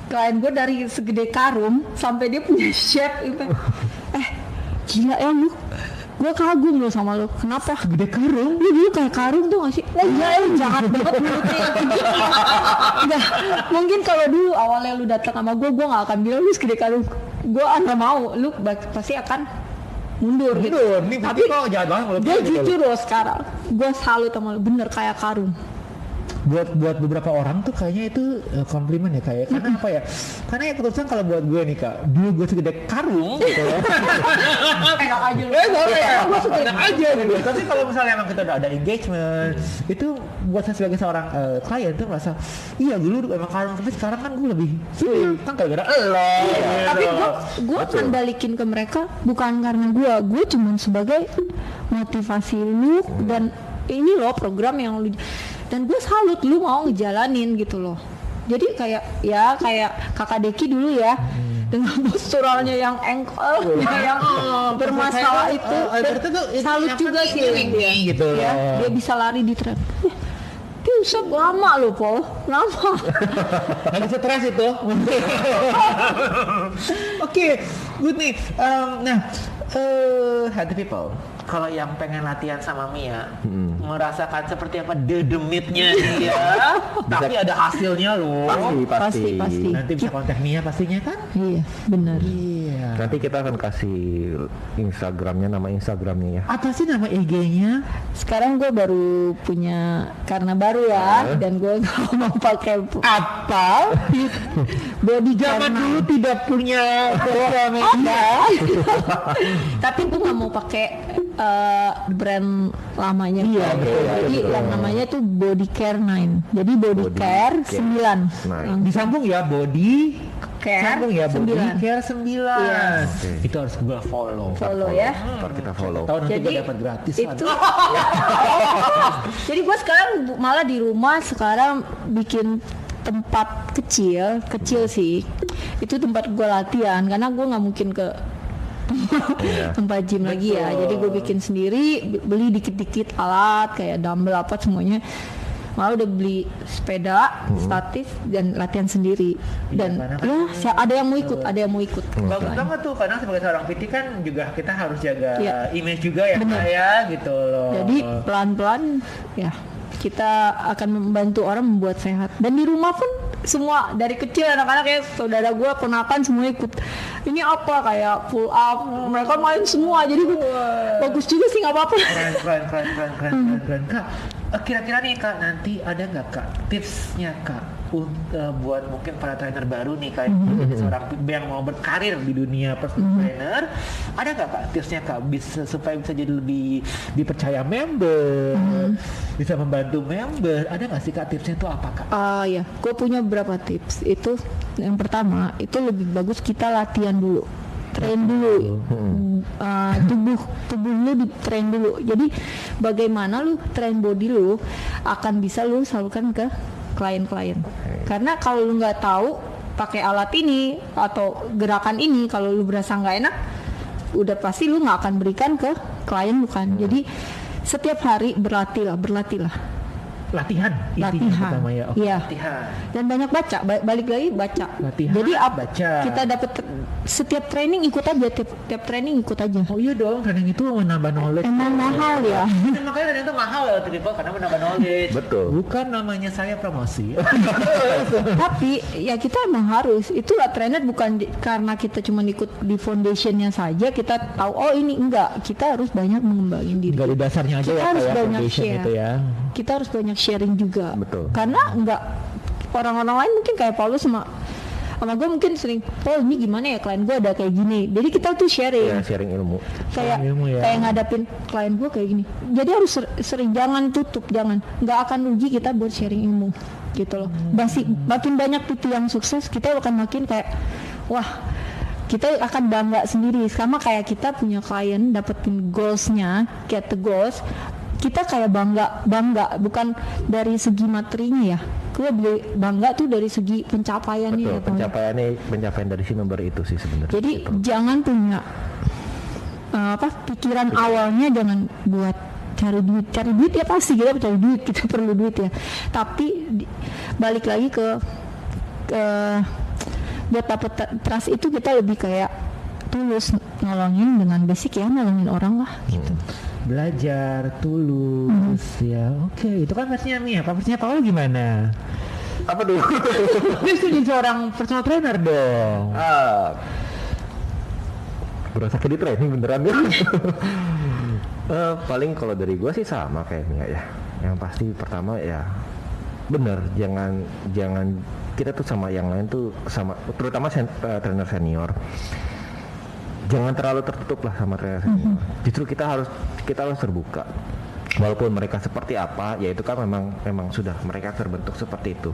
klien gue dari segede karung sampai dia punya shape itu, gila ya lu, gue kagum lo sama lo. Kenapa? Segede karung? Lu dulu kayak karung tuh gak sih? Jahat banget mulutnya. Enggak, mungkin kalau dulu awalnya lu datang sama gue gak akan bilang lu segede karung. Gue nggak mau, lu pasti akan mundur gitu. Tapi kok jahat banget. Gue jujur loh sekarang, gue salut sama lu, bener kayak karung. Buat beberapa orang tuh kayaknya itu komplimen ya kayak karena apa ya, karena ya keputusan kalau buat gue nih Kak, dulu gue segede karung gitu loh. Enak aja lu. Enak aja gitu. Tapi kalau misalnya emang kita udah ada engagement, itu buat saya sebagai seorang klien tuh merasa iya dulu emang karung, tapi sekarang kan gue lebih kan gara-gara lo. Tapi gue akan balikin ke mereka bukan karena gue cuman sebagai motivasi lu dan ini loh program yang lu, dan gue salut lu mau ngejalanin gitu loh. Jadi kayak Kakak Deki dulu ya, dengan posturalnya yang ankle yang bermasalah itu salut juga sih dia gitu ya, dia bisa lari di track. Dia usah lama loh Paul, lama. Lagi stres itu. Oke, good nih. Happy people, kalau yang pengen latihan sama Mia, merasakan seperti apa dedemitnya dia, tapi ada hasilnya loh. Pasti. Nanti bisa kontak Mia pastinya kan? Iya, benar. Iya. Nanti kita akan kasih Instagramnya, nama Instagramnya ya. Apa sih nama IG-nya? Sekarang gue baru punya, karena baru ya, dan gue nggak mau pakai Apa? body Zaman karena- dulu tidak punya sosial media. Tapi gue nggak mau pakai brand lamanya. Iya, betul. Jadi yang namanya tuh Body Care 9. Jadi Body Care 9. Disambung ya body Care sambung ya body 9. care 9. Yes. Itu harus gue follow. Follow ya. Ntar kita follow. Tahu nanti Jadi gue dapat gratis. itu. Jadi gue sekarang malah di rumah sekarang bikin tempat kecil sih. Itu tempat gue latihan karena gue nggak mungkin ke tempat gym lagi ya. Jadi gue bikin sendiri, beli dikit-dikit alat kayak dumbbell apa semuanya. Malah udah beli sepeda, statis dan latihan sendiri. Dan karena kan- ada yang mau ikut, Bagus banget tuh karena sebagai seorang PT kan juga kita harus jaga Iya. image juga ya Bener. saya gitu loh. Jadi pelan-pelan ya kita akan membantu orang membuat sehat. Dan di rumah pun semua dari kecil anak-anak kayak saudara gue, ponakan semua ikut. Ini apa kayak pull up, mereka main semua. Jadi bagus juga sih, nggak apa-apa. keren Kak. Kira-kira nih Kak, nanti ada nggak Kak tipsnya Kak buat mungkin para trainer baru nih Kak, seorang yang mau berkarir di dunia personal trainer, ada nggak Kak tipsnya Kak supaya bisa jadi lebih dipercaya member, bisa membantu member, ada nggak sih Kak tipsnya itu apa Kak? Ya, gue punya beberapa tips. Itu yang pertama, itu lebih bagus kita latihan dulu, train dulu, tubuh lu di train dulu. Jadi bagaimana lu train body lu akan bisa lu salurkan ke klien-klien. Karena kalau lu nggak tahu pakai alat ini atau gerakan ini, kalau lu berasa nggak enak, udah pasti lu nggak akan berikan ke klien lu kan. Jadi setiap hari berlatihlah. latihan intinya pertama ya. Iya. Latihan. Dan banyak baca, balik lagi baca. Latihan, Jadi baca. kita dapat setiap training ikut aja, tiap training ikut aja. Oh iya dong, training itu menambah knowledge. Emang mahal ya. Makanya training itu mahal ya Triple, karena menambah knowledge. Betul. Bukan namanya saya promosi. Tapi ya kita emang harus. Itulah trainer bukan karena kita cuma ikut di foundationnya saja kita tahu oh ini enggak. Kita harus banyak mengembangin diri. Enggak di dasarnya aja Kita ya harus kayak banyak foundation share. itu ya. Kita harus banyak sharing juga. Betul. Karena enggak orang-orang lain mungkin kayak Paulus sama gue mungkin sering, Paul ini gimana ya klien gue ada kayak gini. Jadi kita tuh sharing. Ya, sharing ilmu. Kayak Ilmu ya. kayak ngadapin klien gue kayak gini. Jadi harus sering jangan tutup, jangan. Nggak akan rugi kita buat sharing ilmu gitu loh. Makin banyak PT yang sukses, kita akan makin kayak wah, kita akan bangga sendiri. Sama kayak kita punya klien dapetin goalsnya, get the goals. Kita kayak bangga bukan dari segi materinya ya. Kita bangga tuh dari segi pencapaiannya. Betul, pencapaian dari si member itu sih sebenarnya. Jadi Betul. jangan punya pikiran awalnya jangan buat cari duit ya pasti kita cari duit, kita perlu duit ya. Tapi balik lagi ke buat dapet trust itu kita lebih kayak tulus nolongin dengan basic ya, nolongin orang lah gitu. Belajar tulus ya. Oke, itu kan versinya Mia. Versinya Paul gimana? Apa dulu? Dia jadi seorang personal trainer dong. Berasa kayak di training beneran ya. Paling kalau dari gue sih sama kayak Mia ya. Yang pasti pertama ya bener, jangan kita tuh sama yang lain tuh sama, terutama trainer senior. Jangan terlalu tertutup lah sama trainer senior. Justru kita harus terbuka. Walaupun mereka seperti apa, ya itu kan memang sudah mereka terbentuk seperti itu.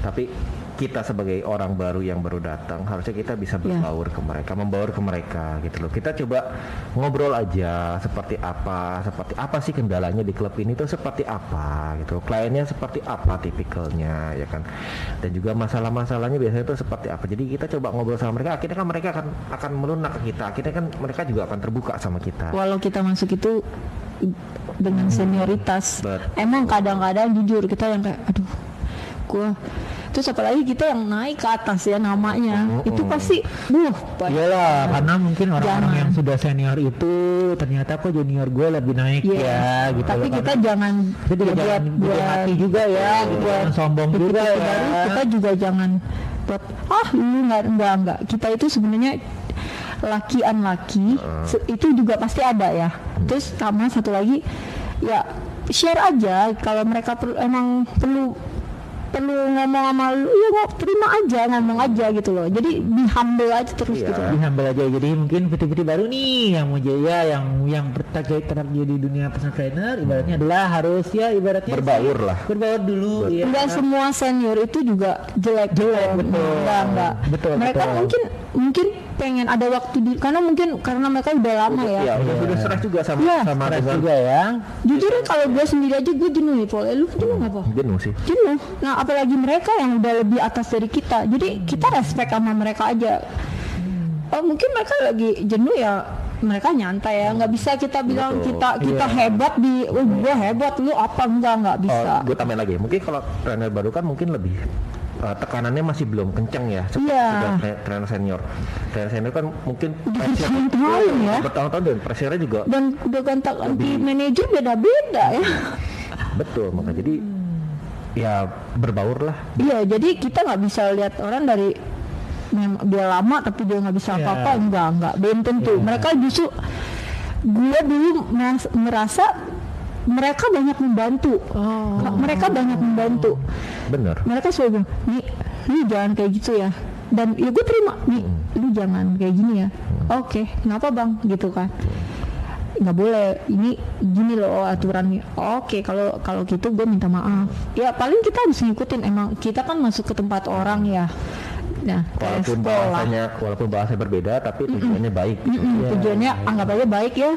Tapi kita sebagai orang baru yang baru datang, harusnya kita bisa membaur ke mereka gitu loh. Kita coba ngobrol aja seperti apa sih kendalanya di klub ini tuh seperti apa gitu. Kliennya seperti apa tipikalnya ya kan. Dan juga masalah-masalahnya biasanya tuh seperti apa. Jadi kita coba ngobrol sama mereka, akhirnya kan mereka akan melunak ke kita. Akhirnya kan mereka juga akan terbuka sama kita. Walau kita masuk itu dengan senioritas, Betul. emang kadang-kadang jujur kita yang kayak aduh gua terus apalagi kita yang naik ke atas ya namanya itu pasti Iyalah, karena mungkin orang-orang Jangan. yang sudah senior itu ternyata kok junior gue lebih naik ya gitu. tapi loh. kita Karena jangan kita juga jangan gede hati juga ya, gitu. Jangan sombong juga ya. baru kita juga jangan buat lu enggak kita itu sebenarnya laki itu juga pasti ada ya. Terus sama satu lagi ya share aja kalau mereka emang perlu ngomong sama lu ya terima aja ngomong aja gitu loh. Jadi be humble aja terus gitu. Lebih humble aja. Jadi mungkin PT-PT baru nih yang mau jaya, yang tertarik di dunia personal trainer, ibaratnya adalah harus ya ibaratnya Berbaur dulu. Ya. Enggak semua senior itu juga jelek, betul. Enggak. Betul, Mereka betul. mungkin pengen ada waktu karena mereka udah lama ya. Udah stres juga sama Stres dengan juga ya. Jujur kalau gue sendiri aja gue jenuh nih, Paul. Lu jenuh nggak, Paul? jenuh sih. Jenuh. Nah apalagi mereka yang udah lebih atas dari kita. Jadi kita respect sama mereka aja. Oh mungkin mereka lagi jenuh ya. Mereka nyantai ya, nggak bisa kita bilang kita hebat gue hebat, lu apa nggak bisa. Gue tambahin lagi, mungkin kalau trainer baru kan mungkin lebih tekanannya masih belum kencang ya seperti trainer senior. Trainer senior kan mungkin bertahun-tahun ya. Bertahun-tahun dan pressure-nya juga. Dan udah ganti manajer beda-beda ya. Betul, maka jadi ya berbaur lah. Iya, jadi kita nggak bisa lihat orang dari dia lama tapi dia nggak bisa apa-apa, enggak belum tentu. Mereka justru gue dulu merasa mereka banyak membantu. Mereka banyak membantu. Bener. Mereka selalu bilang, nih, lu jangan kayak gitu ya. Dan ya gue terima, nih, lu jangan kayak gini ya. Oke, kenapa bang? Gitu kan. Nggak boleh, ini gini loh aturannya. Oke, kalau gitu gue minta maaf. Ya paling kita harus ngikutin. Emang kita kan masuk ke tempat orang ya. Nah, walaupun bahasanya berbeda, tapi tujuannya baik. Tujuannya anggap aja baik ya.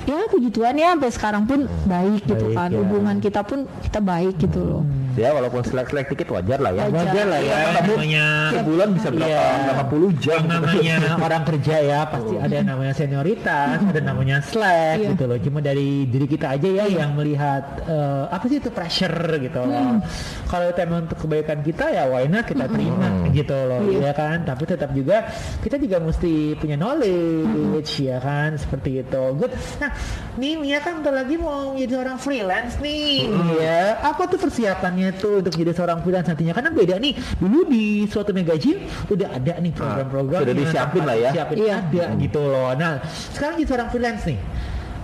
Ya puji Tuhan ya sampai sekarang pun baik gitu kan. ya. Hubungan kita pun kita baik gitu loh. Ya walaupun selek-selek dikit wajar lah ya. Wajar lah ya, namanya Sebulan bisa berapa puluh jam. yang namanya orang kerja ya pasti ada yang namanya senioritas, ada namanya slack gitu loh. Cuma dari diri kita aja ya yang melihat apa sih itu pressure gitu loh. Kalau itu emang untuk kebaikan kita ya why not kita terima gitu loh ya kan. Tapi tetap juga kita juga mesti punya knowledge ya kan, seperti itu. Good. Nah, nih Mia kan bentar lagi mau jadi seorang freelance nih. Ya, apa tuh persiapannya tuh untuk jadi seorang freelance nantinya? Karena beda nih. Dulu di suatu mega gym udah ada nih program-program sudah disiapin lah ya. Ada gitu loh. Nah, sekarang jadi seorang freelance nih.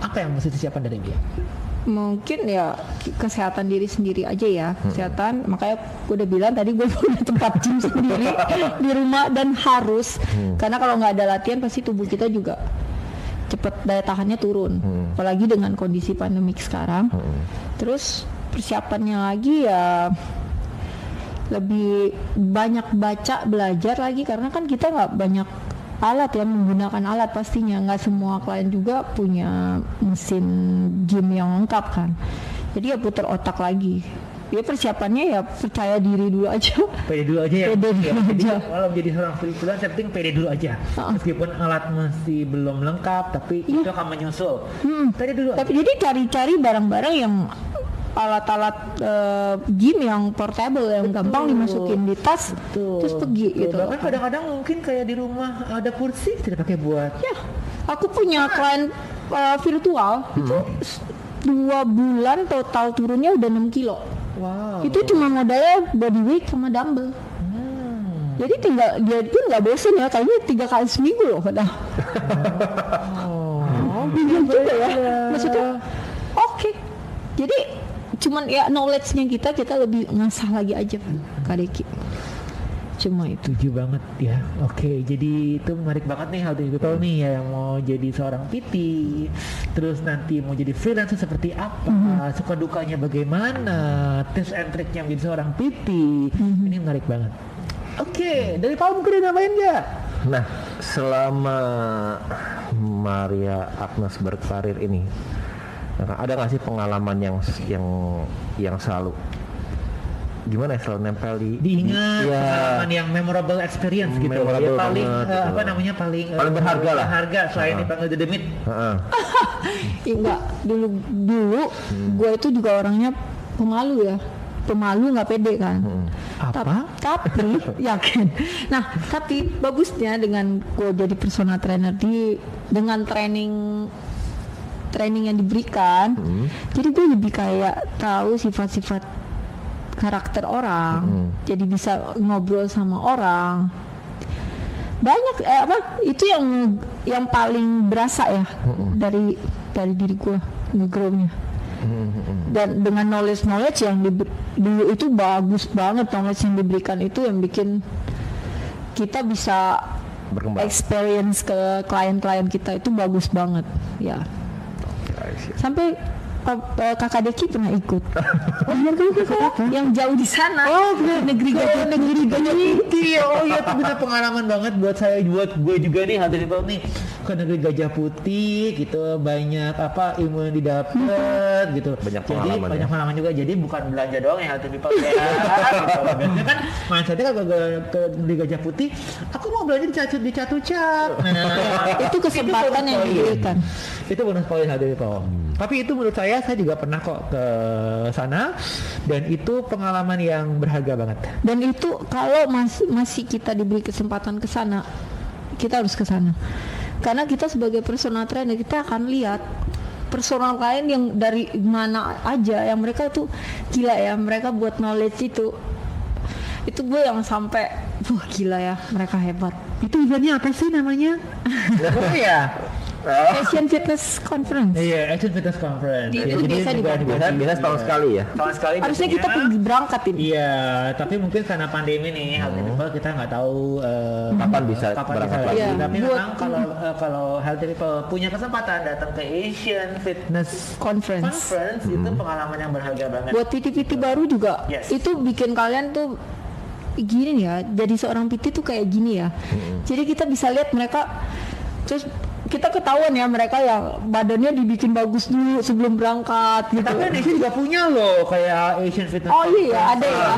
Apa yang mesti disiapkan dari dia? Mungkin ya kesehatan diri sendiri aja ya, kesehatan. Makanya gue udah bilang tadi gue punya tempat gym sendiri di rumah dan harus karena kalau nggak ada latihan pasti tubuh kita juga cepet daya tahannya turun, apalagi dengan kondisi pandemik sekarang. Terus persiapannya lagi ya lebih banyak baca, belajar lagi karena kan kita nggak banyak alat ya, menggunakan alat pastinya. Nggak semua klien juga punya mesin gym yang lengkap kan, jadi ya putar otak lagi. Ya persiapannya ya percaya diri dulu aja. Pede dulu aja ya. Pede dulu aja. Kalau jadi seorang freelance, yang penting pede dulu aja. Meskipun alat masih belum lengkap, tapi itu akan menyusul. Pede dulu. Tapi jadi cari-cari barang-barang yang alat-alat gym yang portable yang gampang dimasukin di tas, terus pergi gitu. Bahkan kadang-kadang mungkin kayak di rumah ada kursi tidak pakai buat. Ya, aku punya klien virtual itu 2 bulan total turunnya udah 6 kilo. Wow. Itu cuma modalnya body weight sama dumbbell. Jadi tinggal dia pun nggak bosen ya, kayaknya 3 kali seminggu loh padahal. Bingung juga ya. Maksudnya, oke. Jadi cuman ya knowledge-nya kita lebih ngasah lagi aja Kak Deki. Cuma itu. Setuju banget ya. Oke, jadi itu menarik banget nih hal people nih ya, yang mau jadi seorang PT, terus nanti mau jadi freelancer seperti apa, suka dukanya bagaimana, tips and triknya menjadi seorang PT. Ini menarik banget. Oke, dari Paul mungkin ada nambahin nggak? Nah, selama Maria Agnes berkarir ini, ada nggak sih pengalaman yang selalu gimana ya, selalu nempel diingat, pengalaman yang memorable experience gitu. Memorable Ya, paling banget, apa namanya paling berharga lah. Berharga selain dipanggil The Demit. Ya, enggak, dulu gue itu juga orangnya pemalu nggak pede kan. Tapi yakin. Nah, tapi bagusnya dengan gue jadi personal trainer dengan training yang diberikan, jadi gue lebih kayak tahu sifat-sifat karakter orang, jadi bisa ngobrol sama orang. Banyak itu yang paling berasa ya dari diri gue nge-grow-nya. Dan dengan knowledge yang dulu itu bagus banget, knowledge yang diberikan itu yang bikin kita bisa berkembang. Experience ke klien-klien kita itu bagus banget ya. Sampai Kakak Deki pernah ikut. Yang jauh di sana. Negeri Gajah Putih. Oh iya, itu benar pengalaman banget buat saya, buat gue juga nih, hal dari nih ke negeri Gajah Putih gitu, banyak ilmu yang didapat gitu. Banyak pengalaman juga. Jadi bukan belanja doang ya, hal people ya. Gitu. Biasanya kan mindsetnya kalau ke negeri Gajah Putih, aku mau belanja di Catucak. Itu kesempatan yang diberikan. Itu bonus poin hal dari people. Tapi itu menurut saya juga pernah kok ke sana, dan itu pengalaman yang berharga banget. Dan itu kalau masih kita diberi kesempatan ke sana, kita harus ke sana. Karena kita sebagai personal trainer, kita akan lihat personal klien yang dari mana aja, yang mereka tuh gila ya, mereka buat knowledge itu gue yang sampai gila ya, mereka hebat. Itu eventnya apa sih namanya? Oh ya, Asian Fitness Conference. Iya, Asian Fitness Conference. Itu biasa biasa tahun sekali ya. Tahun sekali. Harusnya kita pergi berangkat ini. Iya, tapi mungkin karena pandemi nih, hal people kita nggak tahu kapan bisa berangkat lagi. Iya, Tapi memang kalau healthy people punya kesempatan datang ke Asian Fitness Conference itu pengalaman yang berharga banget. Buat PT-PT baru juga, itu bikin kalian tuh gini ya, jadi seorang PT tuh kayak gini ya. Jadi kita bisa lihat mereka, terus kita ketahuan ya mereka yang badannya dibikin bagus dulu sebelum berangkat gitu. Tapi Indonesia juga punya loh kayak Asian Fitness. Oh iya ada ya.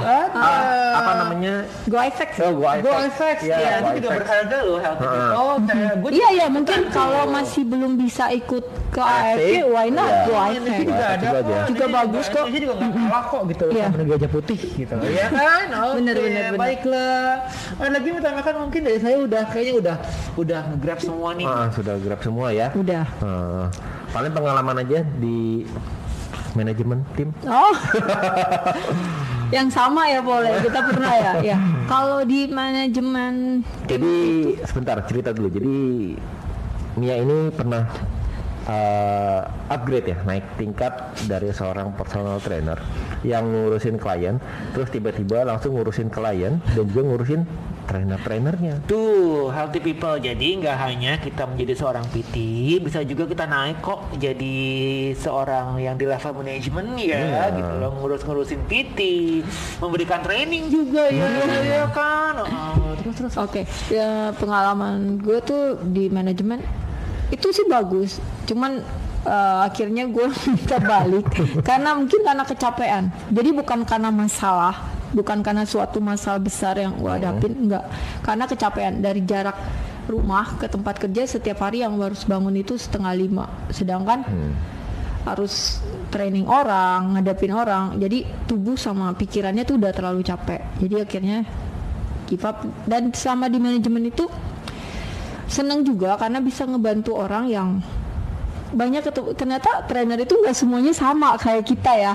Apa namanya? Go Effect. Go Effect. Ya, itu juga berharga loh healthy people. Kayak gue Iya mungkin kalau masih belum bisa ikut ke AFC, why not Iya. Go Indonesia Effect. juga ada Juga kok. aja. Juga bagus kok. Indonesia juga nggak kalah kok gitu Iya. sama negara putih gitu. Iya kan? Oke, Bener. baiklah. Lagi mau tambahkan mungkin dari saya kayaknya udah nge-grab semua nih. Sudah grab semua ya. Udah. Paling pengalaman aja di manajemen tim. Oh. Yang sama ya boleh kita pernah ya. Ya. Kalau di manajemen Jadi sebentar cerita dulu. Jadi Mia ini pernah upgrade ya, naik tingkat dari seorang personal trainer yang ngurusin klien, terus tiba-tiba langsung ngurusin klien dan juga ngurusin trainer-trainernya. Tuh, healthy people. Jadi nggak hanya kita menjadi seorang PT, bisa juga kita naik kok jadi seorang yang di level manajemen ya, gitu loh, ngurusin PT, memberikan training juga ya kan. Terus. Oke, ya pengalaman gue tuh di manajemen itu sih bagus. Cuman akhirnya gue minta balik karena kecapean. Jadi bukan karena masalah, bukan karena suatu masalah besar yang gue hadapin, enggak. Karena kecapean dari jarak rumah ke tempat kerja setiap hari yang harus bangun itu 4:30. Sedangkan harus training orang, ngadepin orang. Jadi tubuh sama pikirannya tuh udah terlalu capek. Jadi akhirnya give up. Dan selama di manajemen itu seneng juga karena bisa ngebantu orang yang banyak ternyata trainer itu nggak semuanya sama kayak kita ya,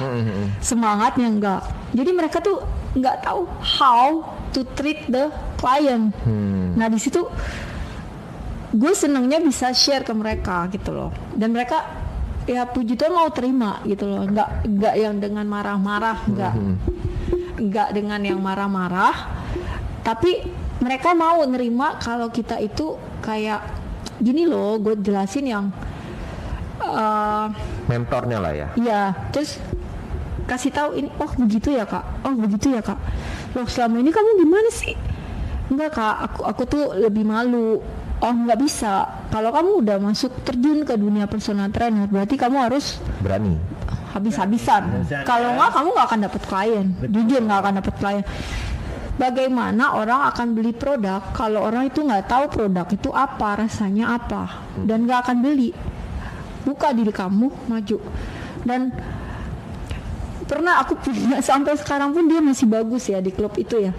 semangatnya enggak. Jadi mereka tuh nggak tahu how to treat the client. Nah di situ gue senengnya bisa share ke mereka gitu loh, dan mereka ya puji Tuhan mau terima gitu loh, nggak yang dengan marah-marah, nggak dengan yang marah-marah, tapi mereka mau nerima kalau kita itu kayak gini loh, gue jelasin yang Mentornya lah ya. iya, terus kasih tahu ini, oh begitu ya kak, oh begitu ya kak, loh selama ini kamu gimana sih? Enggak kak, aku tuh lebih malu. Oh nggak bisa, kalau kamu udah masuk terjun ke dunia personal trainer berarti kamu harus Berani. habis-habisan. Kalau nggak kamu nggak akan dapet klien, jujur nggak akan dapet klien. Bagaimana orang akan beli produk kalau orang itu nggak tahu produk itu apa, rasanya apa, dan nggak akan beli. Buka diri kamu, maju. Dan pernah aku punya, sampai sekarang pun dia masih bagus ya di klub itu ya.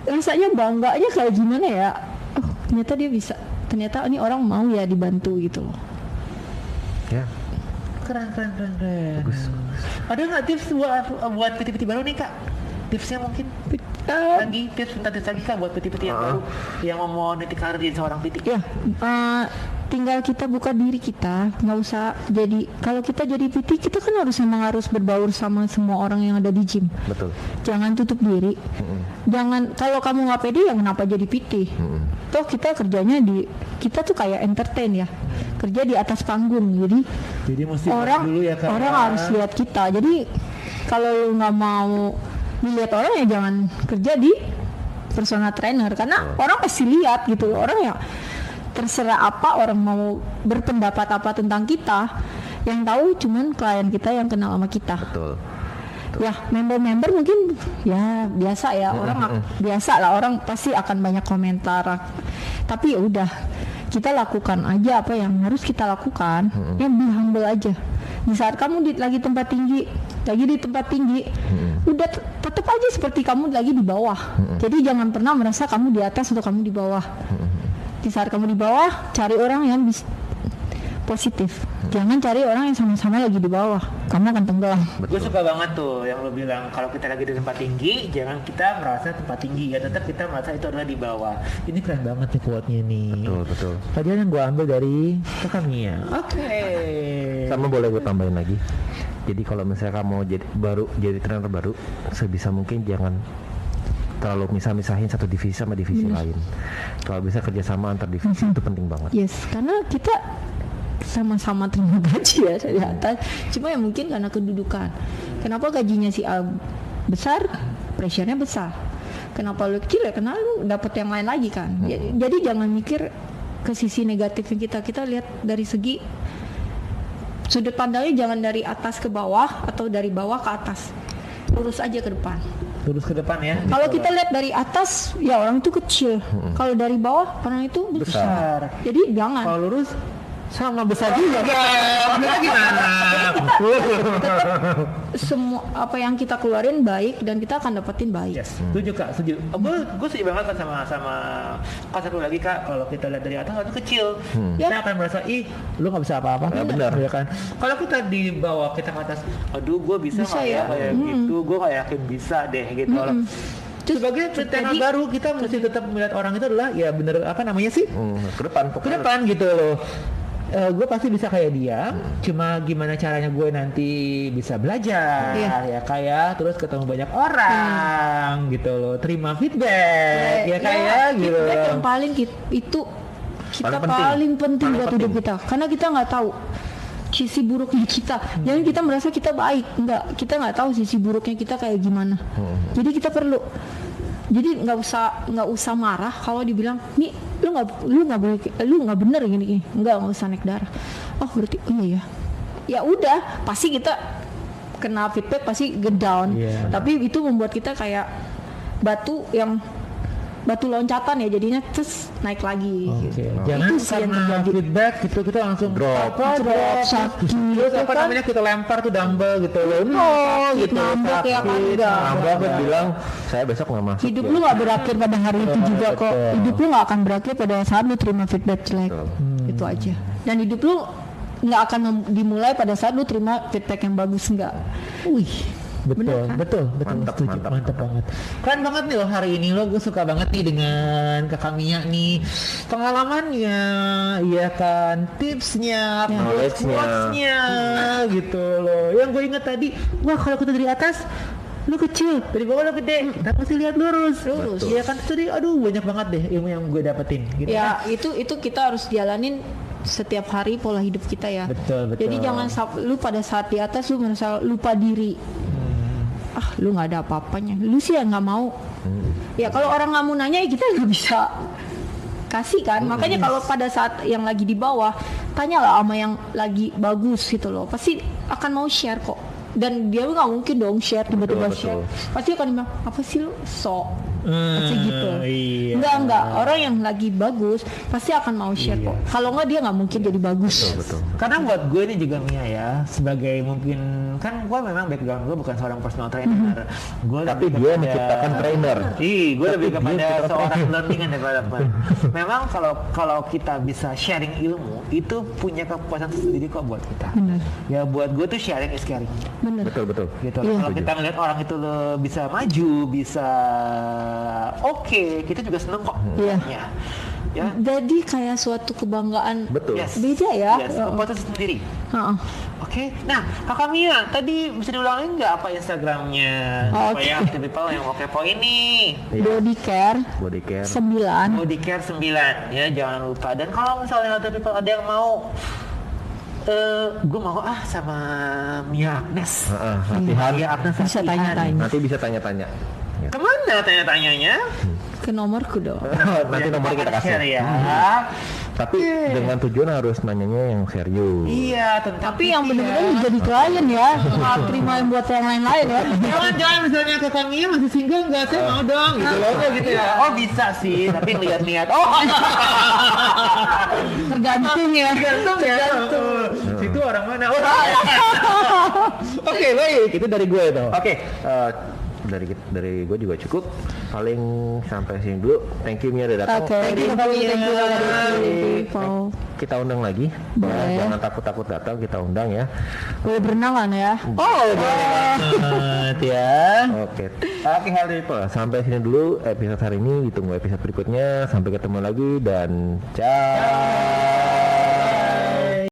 Rasanya bangganya kayak gimana ya? Oh ternyata dia bisa, ternyata ini orang mau ya dibantu gitu loh. Ya. Keren. Bagus. Ada nggak tips buat PT-PT baru nih kak? Tipsnya mungkin lagi tips lagi kak buat PT-PT yang baru yang mau meniti karir jadi seorang PT. Ya, tinggal kita buka diri kita, nggak usah jadi. Kalau kita jadi PT, kita kan harus berbaur sama semua orang yang ada di gym. Betul. Jangan tutup diri. Jangan, kalau kamu nggak pede ya kenapa jadi PT? Toh kita kerjanya kita tuh kayak entertain ya, kerja di atas panggung. Jadi mesti orang dulu ya kak. Orang harus lihat kita. Jadi kalau nggak mau dilihat orang ya jangan kerja di personal trainer, karena orang pasti lihat gitu. Orang ya terserah apa orang mau berpendapat apa tentang kita, yang tahu cuman klien kita yang kenal sama kita. Betul. Ya member mungkin ya biasa ya, orang biasa lah, orang pasti akan banyak komentar, tapi ya udah kita lakukan aja apa yang harus kita lakukan, yang be humble aja. Di saat kamu lagi di tempat tinggi, udah tetap aja seperti kamu lagi di bawah. Jadi jangan pernah merasa kamu di atas atau kamu di bawah. Di saat kamu di bawah, cari orang yang positif. Jangan cari orang yang sama-sama lagi di bawah, kamu akan tenggelam. Gue suka banget tuh yang lo bilang, kalau kita lagi di tempat tinggi, jangan kita merasa tempat tinggi ya, tetap kita merasa itu adalah di bawah. Ini keren banget nih quote-nya nih. Betul. Tadi yang gue ambil dari kakak Mia. Oke. Sama boleh gue tambahin lagi. Jadi kalau misalnya kamu jadi trainer baru, sebisa mungkin jangan terlalu misah-misahin satu divisi sama divisi lain. Kalau bisa kerjasama antar divisi itu penting banget. Yes, karena kita sama-sama terima gaji ya dari atas, cuma ya mungkin karena kedudukan. Kenapa gajinya si A besar, pressure-nya besar. Kenapa lu kecil ya, karena lu dapet yang lain lagi kan. Jadi jangan mikir ke sisi negatifnya kita lihat dari segi sudut pandangnya, jangan dari atas ke bawah atau dari bawah ke atas, lurus aja ke depan. Lurus ke depan ya. Kalau kita lihat dari atas, ya orang itu kecil. Kalau dari bawah, orang itu besar. Jadi jangan. Kalau lurus sama besar juga. Gimana? Semua apa yang kita keluarin baik dan kita akan dapetin baik. Yes, setuju Kak, setuju. Gue setuju banget kan sama Kak, satu lagi Kak, kalau kita lihat dari atas itu kecil, kita akan merasa lu nggak bisa apa-apa. Ya, benar. Ya kan. Kalau kita di bawah, kita ke atas, aduh gue bisa nggak ya kayak gitu, gue kayak yakin bisa deh gitu. Sebagai trainer baru, kita mesti tetap melihat orang itu adalah ya bener apa namanya sih? Ke depan, Ke depan gitu loh. Gue pasti bisa kayak dia, cuma gimana caranya gue nanti bisa belajar ya kayak terus ketemu banyak orang gitu loh, terima feedback ya kayak gitu. Feedback yang paling itu kita paling penting buat hidup kita, karena kita nggak tahu sisi buruknya kita. Jangan kita merasa kita baik, enggak, kita nggak tahu sisi buruknya kita kayak gimana. Jadi kita perlu, jadi nggak usah marah kalau dibilang nih lu nggak bener gini, nggak usah naik darah. Oh berarti iya ya udah, pasti kita kena feedback, pasti get down. Tapi itu membuat kita kayak batu loncatan ya, jadinya terus naik lagi. Jangan karena feedback gitu kita langsung drop sakit. Terus apa namanya kita lempar tuh dumbbell gitu loh. Gitu. Nambah bilang saya besok nggak masuk. Hidup lu nggak berakhir pada hari itu juga kok. Hidup lu nggak akan berakhir pada saat lu terima feedback jelek. Itu aja. Dan hidup lu nggak akan dimulai pada saat lu terima feedback yang bagus, enggak. Betul, mantap banget. Keren banget nih loh hari ini lo, gue suka banget nih dengan Kakak Mia nih, pengalamannya, ya kan, tipsnya, quotes-nya, gitu loh. Yang gue ingat tadi, wah kalau kita dari atas lu kecil, dari bawah lu gede, kita pasti lihat lurus. Iya kan, tadi aduh banyak banget deh ilmu yang gue dapetin. Gitu ya kan? itu kita harus jalanin setiap hari pola hidup kita ya. Betul. Jadi jangan lu pada saat di atas lu merasa lupa diri. Lu nggak ada apa-apanya, lu sih yang nggak mau. Ya kalau orang nggak mau nanya ya kita nggak bisa kasih kan. Makanya kalau pada saat yang lagi di bawah, tanyalah sama yang lagi bagus gitu loh, pasti akan mau share kok. Dan dia nggak mungkin dong share tiba-tiba share, pasti akan bilang apa sih lu sok pasti gitu. Enggak, orang yang lagi bagus pasti akan mau share kok. Kalau nggak dia nggak mungkin jadi bagus. Betul. Karena buat gue ini juga Mia ya, sebagai mungkin kan gue memang background gue bukan seorang personal trainer. Tapi dia menciptakan trainer. Gue lebih kepada seorang learning and development. Memang kalau kita bisa sharing ilmu itu punya kepuasan tersendiri kok buat kita. Benar. Ya buat gue tuh sharing is caring. Benar. Betul. Gitu. Kalau kita ngeliat orang itu bisa maju, bisa oke, kita juga seneng kok. Ya. Jadi kayak suatu kebanggaan. Betul. Beda ya. Kepuasan sendiri. Oke. Nah, Kakak Mia, tadi bisa diulangin nggak apa Instagramnya? Supaya people yang mau kepo ini. Body care 9. Body care 9 ya, jangan lupa. Dan kalau misalnya people ada yang mau gue mau sama Mia Agnes. Latihan. Bisa tanya-tanya. Nanti bisa tanya-tanya. Kemana tanya-tanyanya? Ke nomorku dong. Nanti nomornya kita kasih. Ya. Tapi dengan tujuan harus nanyanya yang serius. Iya, tapi yang benar-benar jadi klien ya, nggak terima yang buat yang lain-lain ya. Jangan misalnya ke kami masih single nggak, saya mau dong gitu loh, gitu ya. Oh bisa sih, tapi lihat-lihat. Tergantung ya. Situ orang mana? Oke, baik. Itu dari gue itu. Oke. Dari gue juga cukup, paling sampai sini dulu. Thank you Mia udah datang. Thank you. Kita undang lagi. Jangan takut datang, kita undang ya. Boleh berenang kan ya? Oke, hal people, sampai sini dulu episode hari ini. Ditunggu episode berikutnya. Sampai ketemu lagi dan ciao.